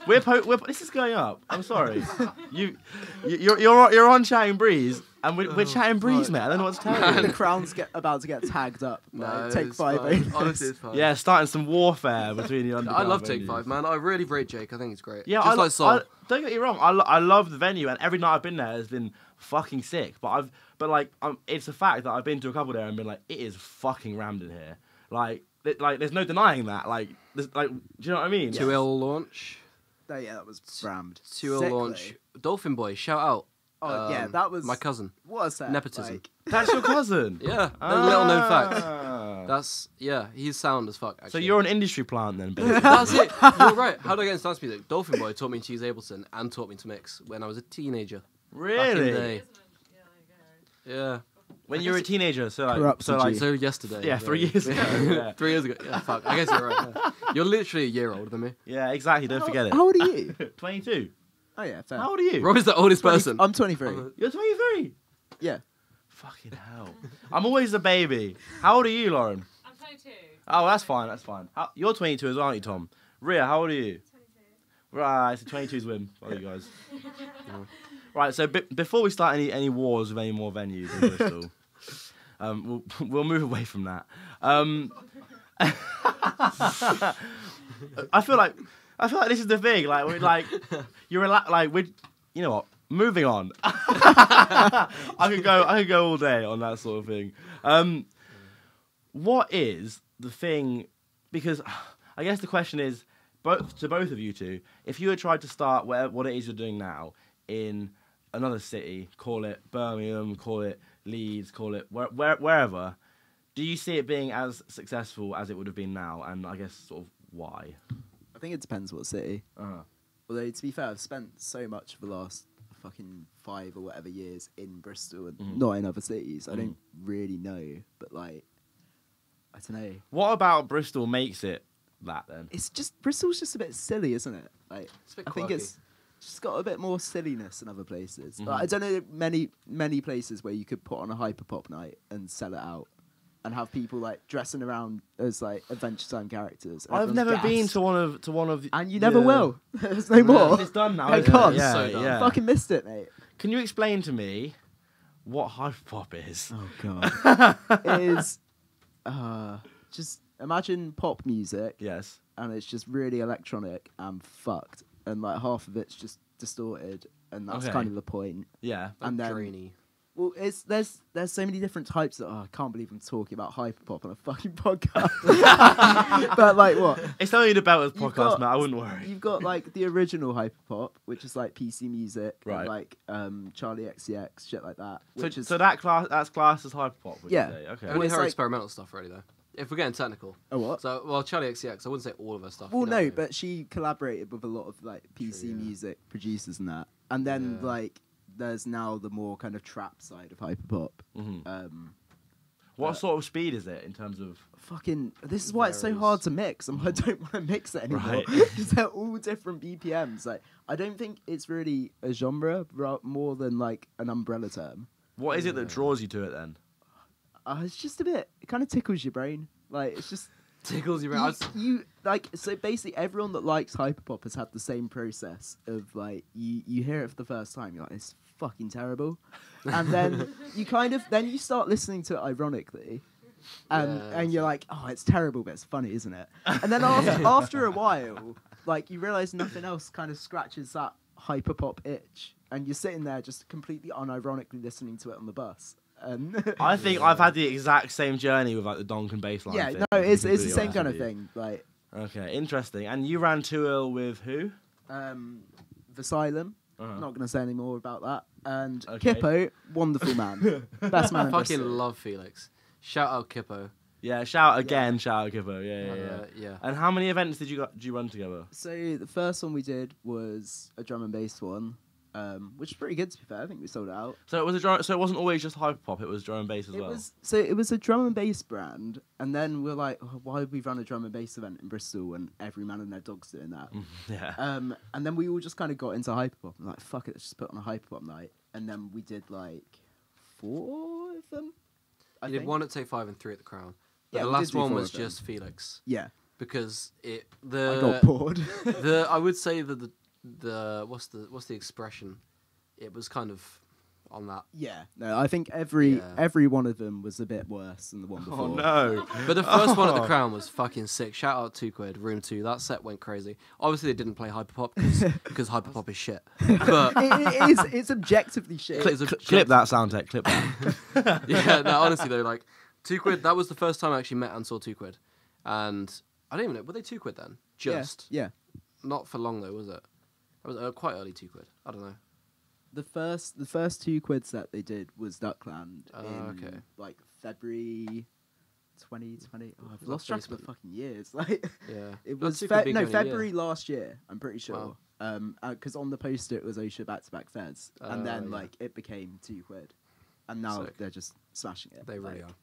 This is going up. I'm sorry. You're on Chatting Breeze, and we're Chatting Breeze, mate. I don't know what to tell The you. Crown's about to get tagged up. No, Like, Take it's 5 fine. owners. Honestly, it's fine. Yeah, starting some warfare between the underground. I love Take venues. 5, man. I really rate Jake. I think he's great. Yeah, Just like Sol. don't get me wrong. I love the venue, and every night I've been there has been fucking sick. But it's a fact that I've been to a couple there and been like, it is fucking rammed in here. Like, there's no denying that. Like, do you know what I mean? 2L launch. Oh, yeah, that was rammed. 2L Sick, launch. though. Dolphin Boy, shout out. Oh yeah, that was my cousin. What a set. Nepotism. Like, That's your cousin. Yeah, that's a little known fact. Ah. That's he's sound as fuck. Actually. So you're an industry plant then, basically. That's it. You're right. How did I get into dance music? Dolphin Boy taught me to use Ableton and taught me to mix when I was a teenager. Back in the Really? day. Yeah. When you were a teenager, so Corrupt So yesterday. Yeah, 3 years ago, yeah. 3 years ago. Yeah, fuck. I guess you're right. Yeah. You're literally a year older than me. yeah, exactly. Don't forget it. How old are you? 22. Oh yeah, fair. How old are you? Rob is the oldest person. I'm 23. You're 23. Yeah. Fucking hell. I'm always a baby. How old are you, Lauren? I'm 22. Oh, that's fine. That's fine. You're 22 as well, aren't you, Tom? Ria, how old are you? 22. Right, so 22's win. Well, you guys. Right, so before we start any wars with any more venues in Bristol, we'll move away from that. I feel like this is the thing. Like we're like you know what? Moving on. I could go all day on that sort of thing. What is the thing? Because I guess the question is to both of you two. If you had tried to start what it is you're doing now in another city, call it Birmingham, call it Leeds, call it wherever, do you see it being as successful as it would have been now? And I guess sort of why? I think it depends what city. Uh-huh. Although to be fair, I've spent so much of the last fucking 5 or whatever years in Bristol and not in other cities. I don't really know, but like, I don't know. What about Bristol makes it that then? It's just Bristol's just a bit silly, isn't it? Like, It's a bit I think quirky. it's just got a bit more silliness than other places. Mhm. Like, I don't know many places where you could put on a hyperpop night and sell it out. And have people like dressing around as like Adventure Time characters. and I've everyone's never been gassed. to one of. And you never will. There's no more. It's done now. I isn't it? can't. Yeah, So done. yeah. Fucking missed it, mate. Can you explain to me what hyperpop is? Oh god. It is just imagine pop music Yes. and it's just really electronic and fucked and like half of it's just distorted and that's Okay. kind of the point. Yeah. And then Drainy. Well, there's so many different types. I can't believe I'm talking about hyperpop on a fucking podcast. But like what? It's only the Belters You've podcast, got- man. I wouldn't worry. You've got like the original hyperpop, which is like PC music, Right. and, like Charlie XCX, shit like that. So, Which is that's classed as hyperpop. Would Yeah. You say? Okay. Only it's her like- experimental stuff, really, though. If we're getting technical. a what? So, well, Charlie XCX, I wouldn't say all of her stuff. Well, you know. no, but she collaborated with a lot of like PC yeah. music producers and that, and then Yeah. like there's now the more kind of trap side of hyperpop. Mhm. What but- sort of speed is it in terms of? Fucking, this is why it's so Varies. hard to mix. I don't want to mix it anymore Right. because they're all different BPMs. Like, I don't think it's really a genre more than like an umbrella term. What is it that draws you to it then? It's just a bit. It kind of tickles your brain. Like, it's just Tickles your brain. you like. So basically, everyone that likes hyperpop has had the same process of like you hear it for the first time. You're like, it's fucking terrible, and then you start listening to it ironically. And you're like, oh, it's terrible, but it's funny, isn't it? And then after a while, like you realize nothing else kind of scratches that hyperpop itch, and you're sitting there just completely unironically listening to it on the bus. And I think I've had the exact same journey with like the donk and bass line. yeah, thing, no, to be it's the completely same honest kind with of you. thing. Like Okay, interesting. And you ran Too Ill with who? Asylum. Uh-huh. Not gonna say any more about that. And Okay. Kippo, wonderful man, best man I in fucking Bristol. love Felix. Shout out Kippo. Yeah, shout again, shout out Kippo. Yeah. Yeah. And how many events did you run together? So the first one we did was a drum and bass one, which is pretty good to be fair. I think we sold it out. So it was so it wasn't always just hyperpop. It was drum and bass as well. It was a drum and bass brand, and then we're like, oh, why would we run a drum and bass event in Bristol when every man and their dog's doing that? Yeah. And then we all just kind of got into hyperpop and like, fuck it, let's just put on a hyperpop night. And then we did like 4 of them. I You did think. one at Take 5 and 3 at the Crown. But Yeah, the we did last do one 4 was of them. just Felix. Yeah, Because I got the bored. I would say that the what's the expression? It was kind of on that. Yeah, no, I think every Yeah. one of them was a bit worse than the one before. Oh no. But the first one at the Crown was fucking sick. Shout out £2, Room 2. That set went crazy. Obviously they didn't play hyperpop because hyperpop is shit. But It's objectively shit. It is Clip that sound tech. Clip that. yeah, no, honestly though, like £2. That was the first time I actually met and saw £2, and I don't even know, were they £2 then? Just Yeah. not for long though, was it? That was quite early £2. I don't know. The first 2 quids that they did was Duckland in okay. like February 2020. Oh, I've That lost track of the basement. fucking years. Like Yeah, it That's was super big only, yeah. February last year. I'm pretty sure. Wow. Because on the poster it was OSHA back-to-back feds, and then yeah. like it became £2, and now Sick. they're just smashing it. They really like, are.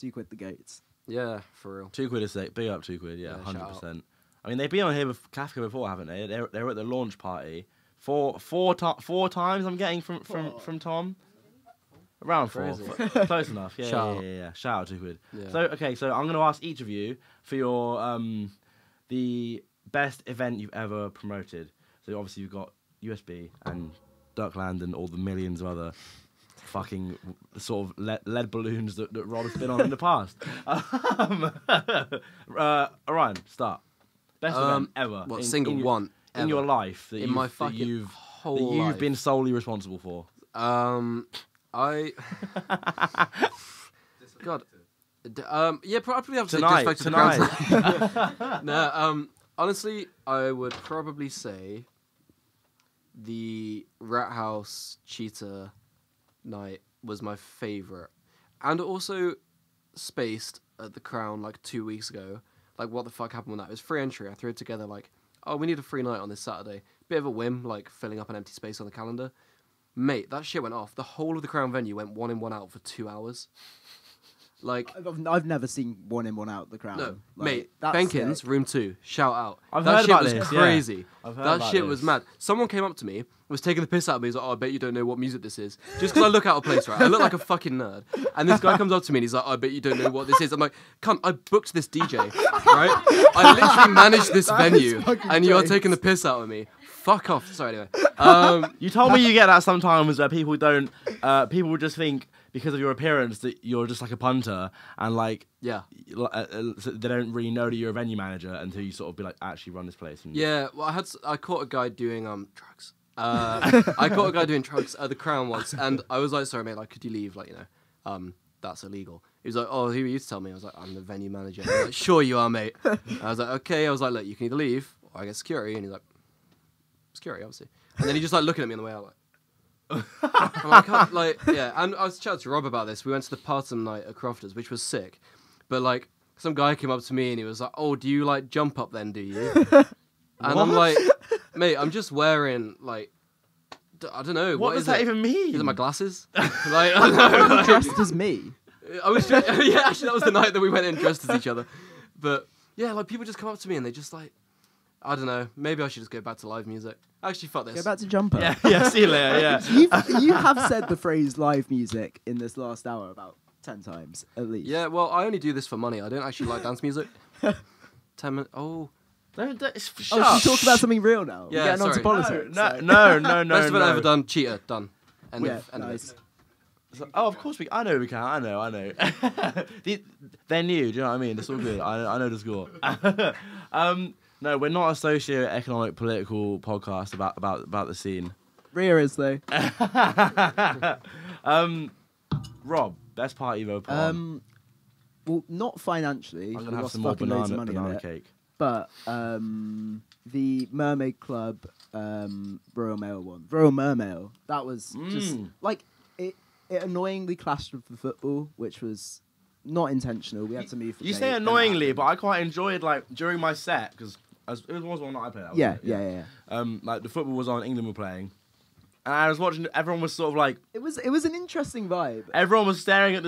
£2 the goats. Yeah, for real. £2 a sec. Big up £2. Yeah, Yeah, shout 100%. I mean, they've been on here with Kafka before, haven't they? They were at the launch party. Four times I'm getting from Tom. Around 4. Crazy. Close enough. Yeah, Shout out. yeah. Shout out £2. Yeah. So okay, so I'm gonna ask each of you for your the best event you've ever promoted. So obviously you've got USB and Duckland and all the millions of other fucking sort of lead balloons that Rob has been on in the past. Orion, start. Best event ever. What in- single in your- one in ever? your life that in you've, my that fucking you've whole that you've life. been solely responsible for? I God. Yeah, probably have to Tonight, say tonight. No, honestly, I would probably say the Rat House Cheetah night was my favourite. And also Spaced at the Crown like 2 weeks ago. Like, what the fuck happened with that? It was free entry. I threw it together like, oh, we need a free night on this Saturday. Bit of a whim, like filling up an empty space on the calendar. Mate, that shit went off. The whole of the Crown venue went 1 in 1 out for 2 hours. Like, I've never seen 1 in 1 out the Crown. no, Like, mate, that's Benkins, sick. room 2, shout out. I've that heard shit about was this, yeah. crazy. I've heard That about shit was this. mad. Someone came up to me, was taking the piss out of me. He's like, oh, I bet you don't know what music this is. Just because I look out of place, right? I look like a fucking nerd. And this guy comes up to me and he's like, I bet you don't know what this is. I'm like, cunt, I booked this DJ, right? I literally managed this venue fucking and you're jokes. taking the piss out of me. Fuck off. Sorry, anyway. You told me you get that sometimes where people don't. People just think because of your appearance that you're just like a punter and like Yeah. so they don't really know that you're a venue manager until you sort of be like actually run this place. And Yeah, well, I caught a guy doing drugs I caught a guy doing drugs at the Crown once, and I was like, sorry, mate, like, could you leave? Like, that's illegal. He was like, oh, who are you to tell me? I was like, I'm the venue manager. He was like, sure you are, mate. I was like, okay. I was like, look, you can either leave or I get security. And he's like, security, obviously. And then he just like looking at me on the way out, like, I'm like, yeah. And I was chatting to Rob about this. We went to the Partum night at Crofters, which was sick. But like, some guy came up to me and he was like, oh, do you like jump up then, do you? And I'm like, mate, I'm just wearing like, I don't know. What does that even mean? Is it my glasses? Like, I don't know. Like, Dressed as me. I was yeah, actually that was the night that we went in dressed as each other. But yeah, like people just come up to me and they just like, I don't know, maybe I should just go back to live music. Actually, fuck this. Go back to jumper. Yeah, see you later, yeah. You have said the phrase live music in this last hour about 10 times, at least. Yeah, well, I only do this for money. I don't actually like dance music. 10 minutes. Oh. Don't, Oh, should we talk about something real now? Yeah, We're getting on to sorry. politics. No, so- no. Best event I've ever done. Cheater. Done. End Yeah, of nice. it. Oh, of course I know we can. I know. They're new. Do you know what I mean? It's all good. I know the score. No, we're not a socio-economic political podcast about the scene. Rhea is, though. Rob, best party you've ever put on. Well, not financially. I'm we gonna have lost some more fucking loads of money on banana it. cake. But the Mermaid Club Royal Mail one. Royal Mermail. That was just like it annoyingly clashed with the football, which was not intentional. We had to move. You say annoyingly, but I quite enjoyed like during my set because it was one that I played. Yeah. Like the football was on, England were playing, and I was watching. Everyone was sort of like. It was an interesting vibe. Everyone was staring at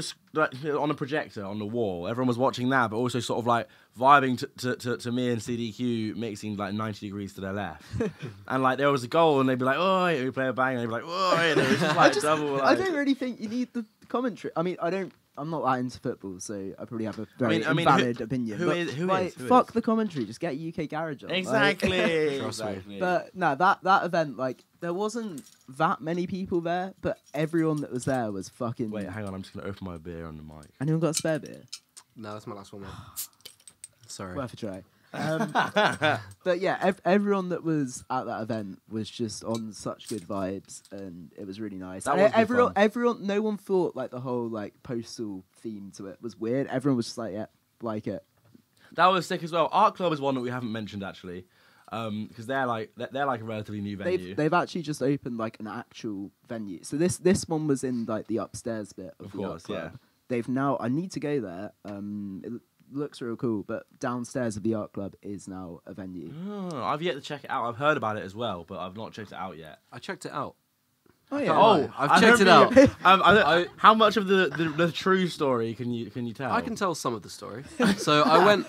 on a projector on the wall. Everyone was watching that, but also sort of like vibing to me and CDQ mixing like 90 degrees to their left. And like there was a goal, and they'd be like, "Oh," and we play a bang, and they'd be like, "Oh," and it was just like double. I Like, don't really think you need the commentary. I mean, I'm not that into football, so I probably have a very I mean, invalid opinion. who but, is- who like, is- who fuck is? the commentary. Just get UK Garage on. like- Exactly. Trust me. exactly. But no, that event, like, there wasn't that many people there, but everyone that was there was fucking. Wait, hang on. I'm just gonna open my beer on the mic. Anyone got a spare beer? No, that's my last one, mate. Sorry. Worth a try. But yeah, everyone that was at that event was just on such good vibes, and it was really nice. That And was good everyone, no one thought like the whole like postal theme to it was weird. Everyone was just like, yeah, like it. That was sick as well. Art Club is one that we haven't mentioned actually, because they're like a relatively new venue. They've actually just opened like an actual venue. So this one was in like the upstairs bit of the Art course, Club. yeah. They've now. I need to go there. It looks real cool, but downstairs of the Art Club is now a venue. Oh, I've yet to check it out. I've heard about it as well, but I've not checked it out yet. I checked it out. Oh yeah. Oh, I've checked it out. How much of the true story can you tell? I can tell some of the story. So I went.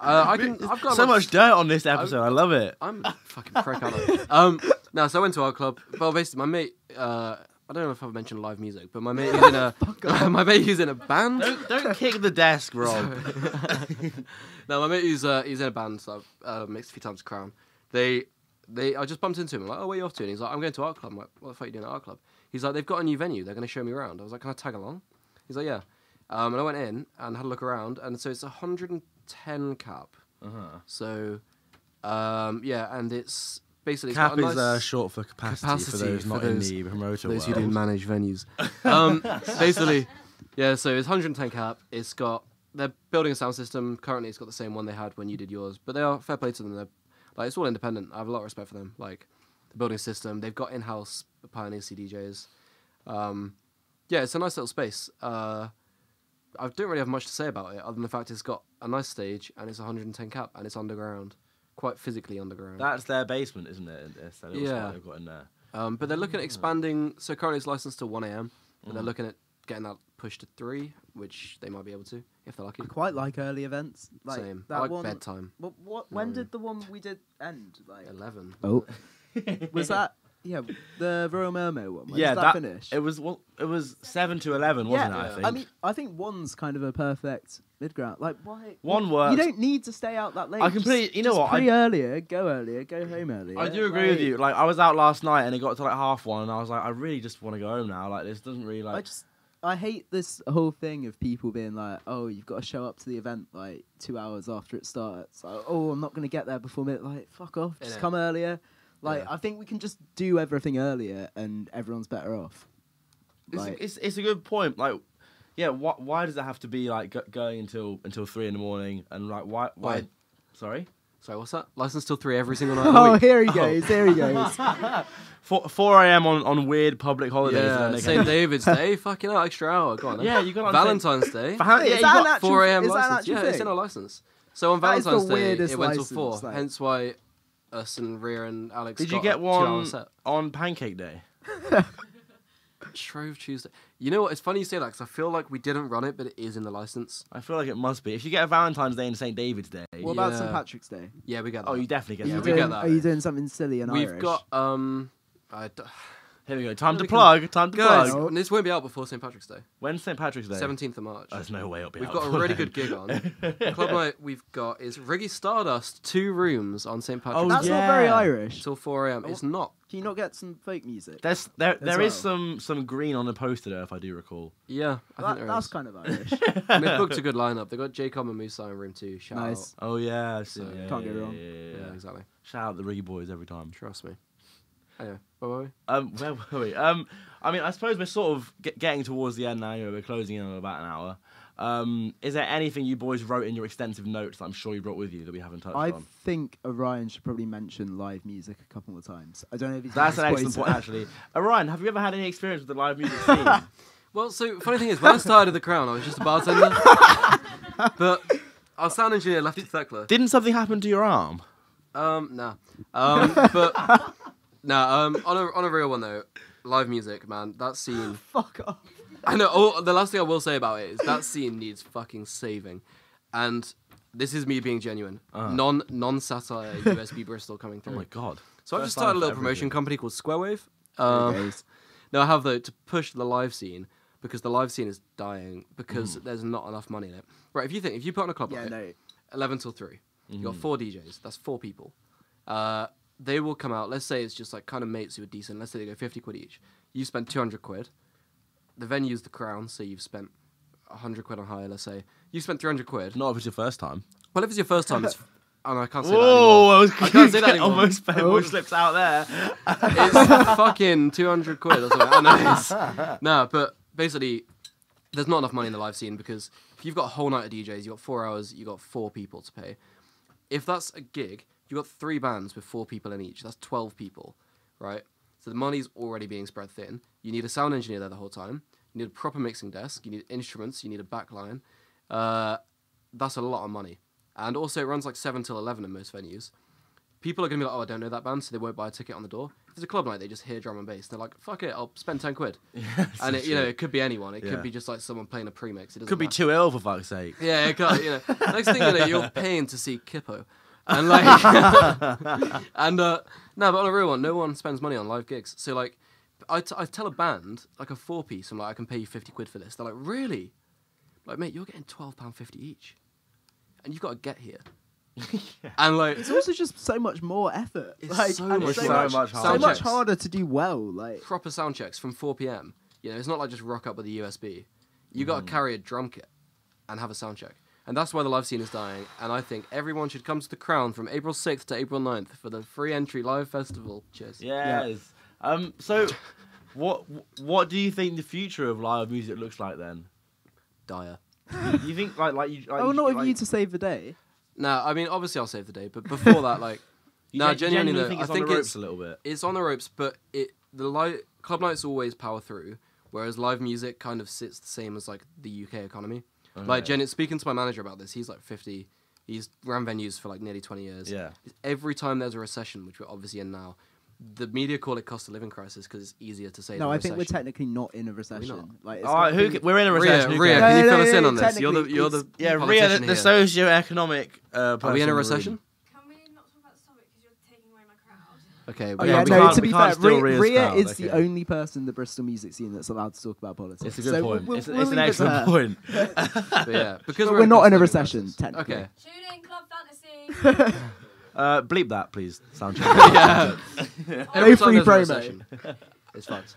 I've got so lots- much dirt on this episode. I love it. I'm fucking prick, aren't I? No, so I went to our club. Well, basically, my mate. I don't know if I've mentioned live music, but my mate who's in a who's in a band. Don't kick the desk, Rob. No, my mate he's in a band. So I've mixed a few times. Crown. I just bumped into him. I'm like, oh, where are you off to? And he's like, I'm going to Art Club. I'm like, what the fuck are you doing at Art Club? He's like, they've got a new venue. They're going to show me around. I was like, can I tag along? He's like, yeah. And I went in and had a look around, and so it's 110 cap. So, yeah, and it's basically Cap it's got a is nice short for capacity for capacity those for not those- in the promoter those who world. do manage venues. Basically, yeah. So it's 110 cap. It's got they're building a sound system. Currently, it's got the same one they had when you did yours, but they are fair play to them. They're like it's all independent. I have a lot of respect for them. Like the building a system. They've got in-house Pioneer CDJs. Yeah, it's a nice little space. I don't really have much to say about it, other than the fact it's got a nice stage and it's 110 cap and it's underground, quite physically underground. That's their basement, isn't it? It's that little Yeah. spot they've got in there. But they're looking at expanding. So currently it's licensed to 1 a.m. But they're looking at getting that pushed to 3, which they might be able to if they're lucky. I quite like early events. Like Same. that I like one. bedtime. When did the one we did end? Like 11. oh, was that the Royal Mermaid one? When Yeah, did that finish? It was 7 to 11, wasn't it? I think. I mean, I think one's kind of a perfect mid-ground. Like, why? One works. You don't need to stay out that late. I completely- Just- you know just what, Pre earlier, go home earlier. I do agree with you. Like, I was out last night and it got to like 1:30, and I was like, I really just want to go home now. Like, this doesn't really like. I hate this whole thing of people being like, oh, you've got to show up to the event like 2 hours after it starts. Like, oh, I'm not going to get there before midnight. Like, fuck off. Just Innit? come earlier. Like, Yeah. I think we can just do everything earlier, and everyone's better off. Like, It's a good point. Like, yeah, why does it have to be like going until 3 in the morning? And like, why? Why? Sorry. Sorry, what's that? License till 3 every single night of the oh, week. here he goes. Here he goes. 4 a.m. on weird public holidays. Yeah, and then St. David's Day, fucking hell, extra hour. Go on. Then. Yeah, you got on Valentine's Day. Yeah, Is you that an got actual- 4 a.m. is that an license. actual Yeah, it's thing? in our license. So on That is the Valentine's Day, weirdest it went till license, 4. like- Hence why us and Rhea and Alex Did got you get a 2-hour one set. on Pancake Day? Shrove Tuesday. You know what? It's funny you say that because I feel like we didn't run it, but it is in the license. I feel like it must be. If you get a Valentine's Day and St. David's Day, What about Yeah. St. Patrick's Day? Yeah, we get that. oh, you definitely Are get you, we that. get doing, that. are you doing something silly and We've Irish? got Here we go. Time to we can- plug. Time to guys. plug. This won't be out before St. Patrick's Day. When's St. Patrick's Day? 17th of March. There's no way it'll be We've out got a before really then. good gig on. The club night we've got is Riggy Stardust, 2 rooms on St. Patrick's Oh, That's Day not very yeah. Irish. till 4 a.m. It's not. Can you not get some folk music? There is well. some green on the poster there, if I do recall. Yeah, I think there That's is. kind of Irish. And they've booked a good lineup. They've got Jacob and Musa in room 2. Shout Nice. Oh yeah, I've seen So, it. Yeah, can't yeah, go wrong. Yeah, yeah, out. yeah. Yeah, exactly. Shout out the Riggy boys every time. Trust me. Anyway, where were we? Where were we? I mean, I suppose we're sort of getting towards the end now. You know, we're closing in on about an hour. Is there anything you boys wrote in your extensive notes that I'm sure you brought with you that we haven't touched I on? think Orion should probably mention live music a couple more times. I don't know if he's That's an gonna excellent spoil point, it. actually. Orion, have you ever had any experience with the live music scene? Well, so funny thing is, when I started at the Crown, I was just a bartender. But our sound engineer left it Thekla. Didn't something happen to your arm? Nah. But on a real one though, live music, man, that scene. Fuck off. I know. Oh, the last thing I will say about it is that scene needs fucking saving, and this is me being genuine. Non-satire USB Bristol coming Oh through. my god. So I've First just started a time little for promotion everything. company called Squarewave. There he goes. No, I have though to push the live scene because the live scene is dying because there's not enough money in it. Right, if you put on a club Yeah, night, no. 11 till 3, you got 4 DJs. That's 4 people. They will come out. Let's say it's just like kind of mates who are decent. Let's say they go 50 quid each. You spend 200 quid. The venue's the Crown, so you've spent 100 quid on hire. Let's say you spent 300 quid. Not if it's your first time. Well, if it's your first time, it's. And I can't say that Whoa! anymore. I can't say that anymore. Almost penalty slips out there. It's fucking 200 quid or something. I know. No, but basically, there's not enough money in the live scene because if you've got a whole night of DJs, you've got 4 hours, you've got 4 people to pay. If that's a gig, you've got 3 bands with 4 people in each. That's 12 people, right? So the money's already being spread thin. You need a sound engineer there the whole time. You need a proper mixing desk. You need instruments. You need a backline. That's a lot of money. And also, it runs like 7 till 11 in most venues. People are going to be like, oh, I don't know that band, so they won't buy a ticket on the door. If it's a club night, they just hear drum and bass. They're like, fuck it, I'll spend 10 quid. And, it could be anyone. It Yeah. could be just like someone playing a premix. It doesn't Could be matter. too ill, for fuck's sake. Yeah, it can't, Next thing you know, you're paying to see Kippo. And like... and, no, but on a real one, no one spends money on live gigs. So, like, I tell a band, like a 4-piece, I'm like, I can pay you 50 quid for this. They're like, really? Like, mate, you're getting £12.50 each. And you've got to get here. And like It's also just so much more effort. It's like, so and much so more. much, So so much much harder. harder to do well. Like, proper sound checks from 4 p.m. It's not like just rock up with a USB. You got to carry a drum kit and have a sound check. And that's why the live scene is dying. And I think everyone should come to the Crown from April 6th to April 9th for the free entry live festival. Cheers. Yes. So, what do you think the future of live music looks like then? Dire. You think like you? Like, oh, you, not like, of you to save the day. No, I mean, obviously I'll save the day. But before that, like... you No, genuinely genuinely, think though, it's I on think the ropes it's- a little bit. It's on the ropes, but club nights always power through, whereas live music kind of sits the same as like the UK economy. Like speaking to my manager about this, he's like 50. He's ran venues for like nearly 20 years. Yeah. Every time there's a recession, which we're obviously in now, the media call it cost of living crisis because it's easier to say. No, than I think we're recession. technically not in a recession. Like, it's All right, not been- we're in a recession. who Rhea, cares? can you No, fill no, us in no, on this? You're the technically Yeah, Rhea, politician the here. socio-economic. Are we in a person recession? Can we not talk about this topic because you're taking away my crowd? Okay. Oh, but yeah, we no, can't- to we be can't fair, steal Rhea's Rhea crowd, is the okay. only person in the Bristol music scene that's allowed to talk about politics. It's a good So point. we'll It's leave an it to excellent her. point. But yeah, because But we're not in a cost of living recession, crisis. technically. Okay. Tune in Club Fantasy. Bleep that, please. Sound check. Yeah. No Every time free there's a promo. recession, it's fucked.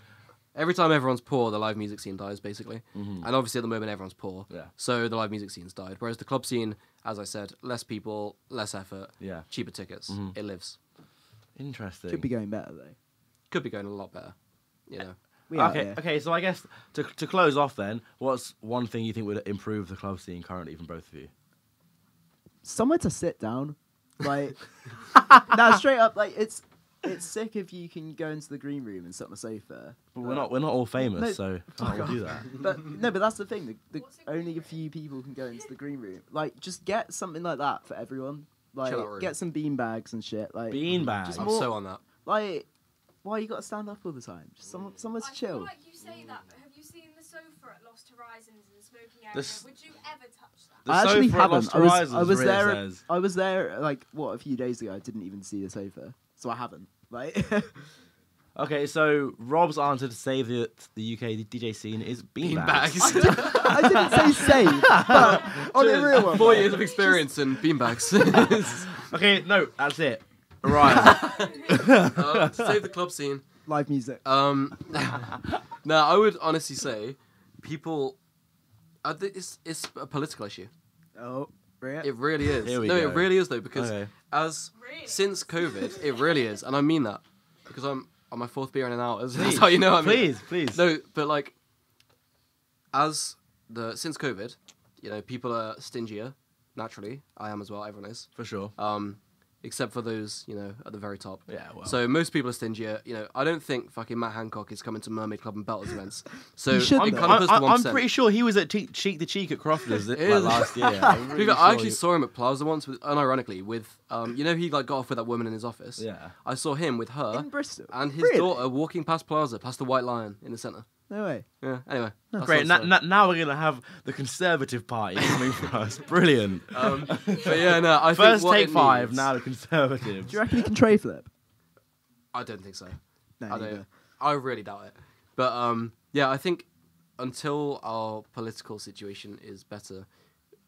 Every time everyone's poor, the live music scene dies, basically. And obviously, at the moment, everyone's poor. Yeah. So the live music scene's died. Whereas the club scene, as I said, less people, less effort, Yeah. cheaper tickets. It lives. Interesting. Could be going better though. Could be going a lot better. You know. We out Okay, here. okay. So I guess to close off then, what's one thing you think would improve the club scene currently from both of you? Somewhere to sit down. Like, no, straight up. Like, it's sick if you can go into the green room and sit on a sofa. But we're not all famous, no, so fuck can't all off. do that. But no, but that's the thing. What's it Only a called? few people can go into the green room. Like, just get something like that for everyone. Like, Chill out room. get some bean bags and shit. Like, Beanbag. Just I'm more- so on that. like, why you got to stand up all the time? Just somewhere to I chill. feel like you say that, but have you seen the sofa at Lost Horizons in the smoking area? This- Would you ever touch that? The I actually sofa at Lost haven't. Horizons, I was Rhea there. says. I was there like a few days ago. I didn't even see the sofa, so I haven't. Like, Okay, so Rob's answer to save the UK DJ scene is beanbags. Beanbags. I didn't say save, but on the real one. 4 years of experience in beanbags. Okay, no, that's it. Orion. Save the club scene. Live music. No, I would honestly say people. It's a political issue. Oh, right. It really is. Here we No, go. it really is though because Okay. as Really? since COVID, it really is, and I mean that because I'm on my fourth beer in an hour. That's Please, how you know I mean. Please, please. No, but like, since COVID, you know, people are stingier. Naturally, I am as well. Everyone is. For sure. Except for those, you know, at the very top. Yeah, well. So most people are stingier. You know, I don't think fucking Matt Hancock is coming to Mermaid Club and Belters events. So He should, it though. kind of puts the 1%. I'm pretty sure he was at Cheek to Cheek at Crofters is. last year. I'm To be really fair, I sure actually saw him at Plaza once, unironically, with, you know, he like got off with that woman in his office. Yeah. I saw him with her In Bristol. and his Really? daughter walking past Plaza, past the White Lion in the centre. No way. Yeah. Anyway. that's Great. another story. Now we're gonna have the Conservative Party coming for us. Brilliant. But yeah, no. I First think what take it 5. needs- Now the Conservatives. Do you reckon he can tray flip? I don't think so. No, I neither. don't. I really doubt it. But yeah, I think until our political situation is better,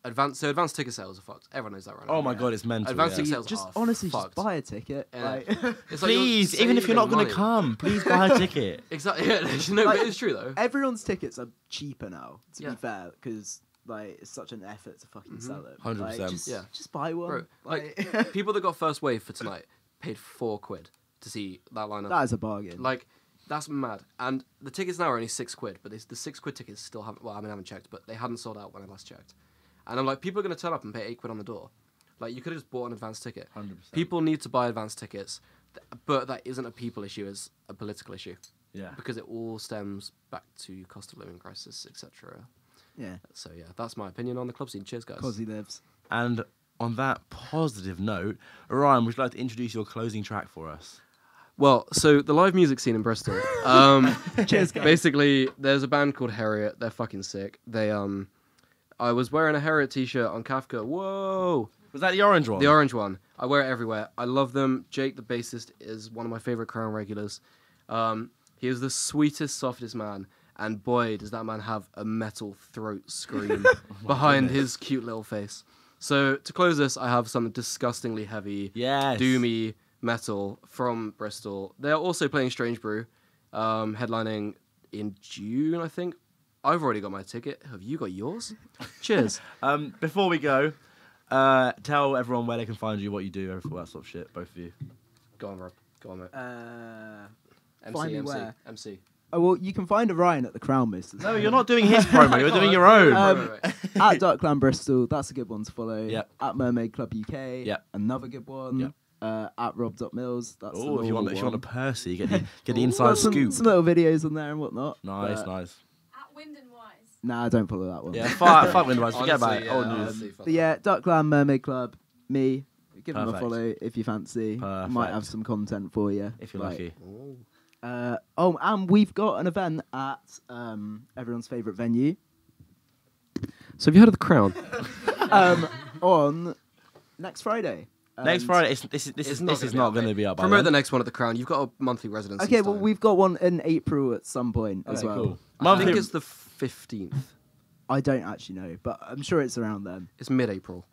advanced ticket sales are fucked. Everyone knows that right now. Oh my god, it's mental. Advanced yeah. ticket You sales just are honestly fucked. just buy a ticket. Yeah. Like, It's like you're Please, even if you're not saving going to money. come, please buy a ticket. Exactly. Yeah, no, Like, but it's true though. everyone's tickets are cheaper now. To Yeah. be fair, because like it's such an effort to fucking sell it. 100%. Like, just, Yeah. just buy one. Bro, like people that got first wave for tonight paid £4 to see that lineup. that is a bargain. Like, that's mad. And the tickets now are only £6, but the £6 tickets still haven't. Well, I mean, I haven't checked, but they hadn't sold out when I last checked. And I'm like, people are gonna turn up and pay £8 on the door. Like, you could have just bought an advance ticket. 100%. People need to buy advance tickets, but that isn't a people issue; it's a political issue Yeah. because it all stems back to cost of living crisis, etc. yeah, So yeah, that's my opinion on the club scene. Cheers, guys. because he lives. And on that positive note, Orion, would you like to introduce your closing track for us? Well, so the live music scene in Bristol. Cheers, guys. Basically, there's a band called Harriet. They're fucking sick. They I was wearing a Harriet t-shirt on Kafka. Whoa, Was that the orange one? the orange one. I wear it everywhere. I love them. Jake, the bassist, is one of my favorite Crown regulars. He is the sweetest, softest man, and boy, does that man have a metal throat scream behind his cute little face. So to close this, I have something disgustingly heavy. Yes. Doomy metal from Bristol. They're also playing Strange Brew, headlining in June, I think. I've already got my ticket. Have you got yours? Cheers. Before we go, tell everyone where they can find you, what you do, all that sort of shit, both of you. Go on, Rob. Go on, mate. find me MC, where? MC. Oh well, you can find Orion at the Crown most of the No, time. you're not doing his promo, you're doing your own. Right. At Darkland Bristol, that's a good one to follow. Yep. At Mermaid Club UK, Yep. another good one. Yep. At Rob.Mills, that's Oh, if you want a one. Percy, get the Got inside some, scoop. Some little videos on there and whatnot. Nice, but, nice. At Wind and Wise. Nah, don't follow that one. Yeah, fuck Windwise, forget about Honestly, it. Old yeah, news. honestly, fuck But yeah, Darkland Mermaid Club, me. Give them a Perfect. follow if you fancy. Might Perfect. have some content for you. If you're Like, lucky. Ooh. And we've got an event at everyone's favourite venue So have you heard of The Crown? on next Friday. Next And- Friday, this It's is not not gonna going be to be up by Promote the then. next one at The Crown. You've got a monthly residence. Okay, well, we've got one in April at some point as Okay, well. cool. I Monthly, think it's the 15th. I don't actually know, but I'm sure it's around then. It's mid-April.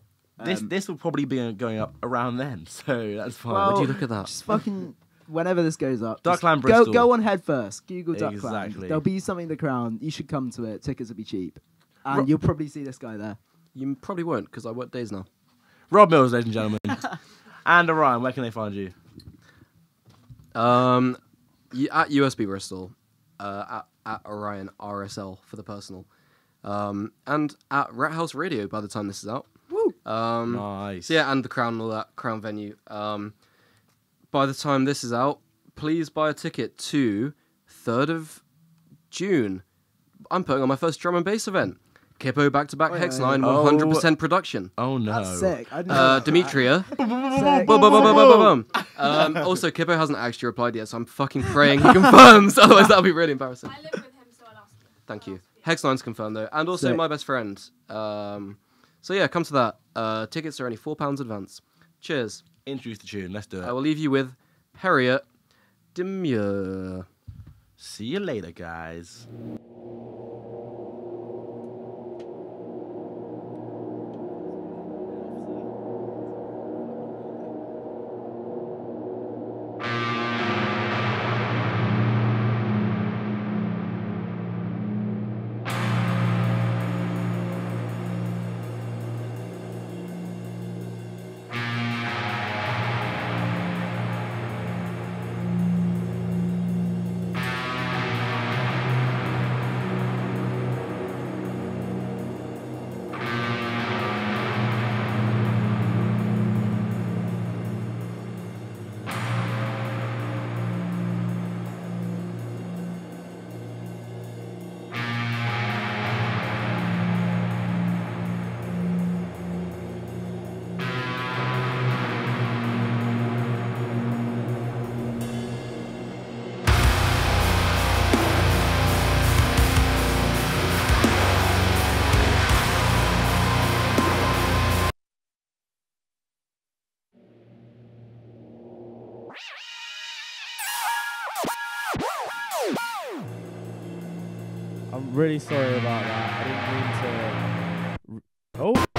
this will probably be going up around then, so that's fine. Well, Would you look at that? Just fucking whenever this goes up. just Darkland Bristol. Go on head first. Google Darkland. Exactly. There'll be something to Crown. You should come to it. Tickets will be cheap, and you'll probably see this guy there. You probably won't, because I work days now. Rob Mills, ladies and gentlemen. And Orion, where can they find you? At USB Bristol, at Orion RSL for the personal, and at Rat House Radio by the time this is out. Woo! Nice. So yeah, and the Crown and all that, Crown venue. By the time this is out, please buy a ticket to 3rd of June. I'm putting on my first drum and bass event. Kippo back-to-back Hex 9, 100% production. Oh no. That's sick. I didn't know that. Demetria. Sick. Also, Kippo hasn't actually replied yet, so I'm fucking praying he confirms. Otherwise, that'll be really embarrassing. I live with him, so I'll ask you. Thank you. Hex 9's confirmed, though. And also Sick. my best friend. So yeah, come to that. Tickets are only £4 advance. Cheers. Introduce the tune. Let's do it. I will leave you with Harriet Demure. See you later, guys. I'm really sorry about that. I didn't mean to. Oh!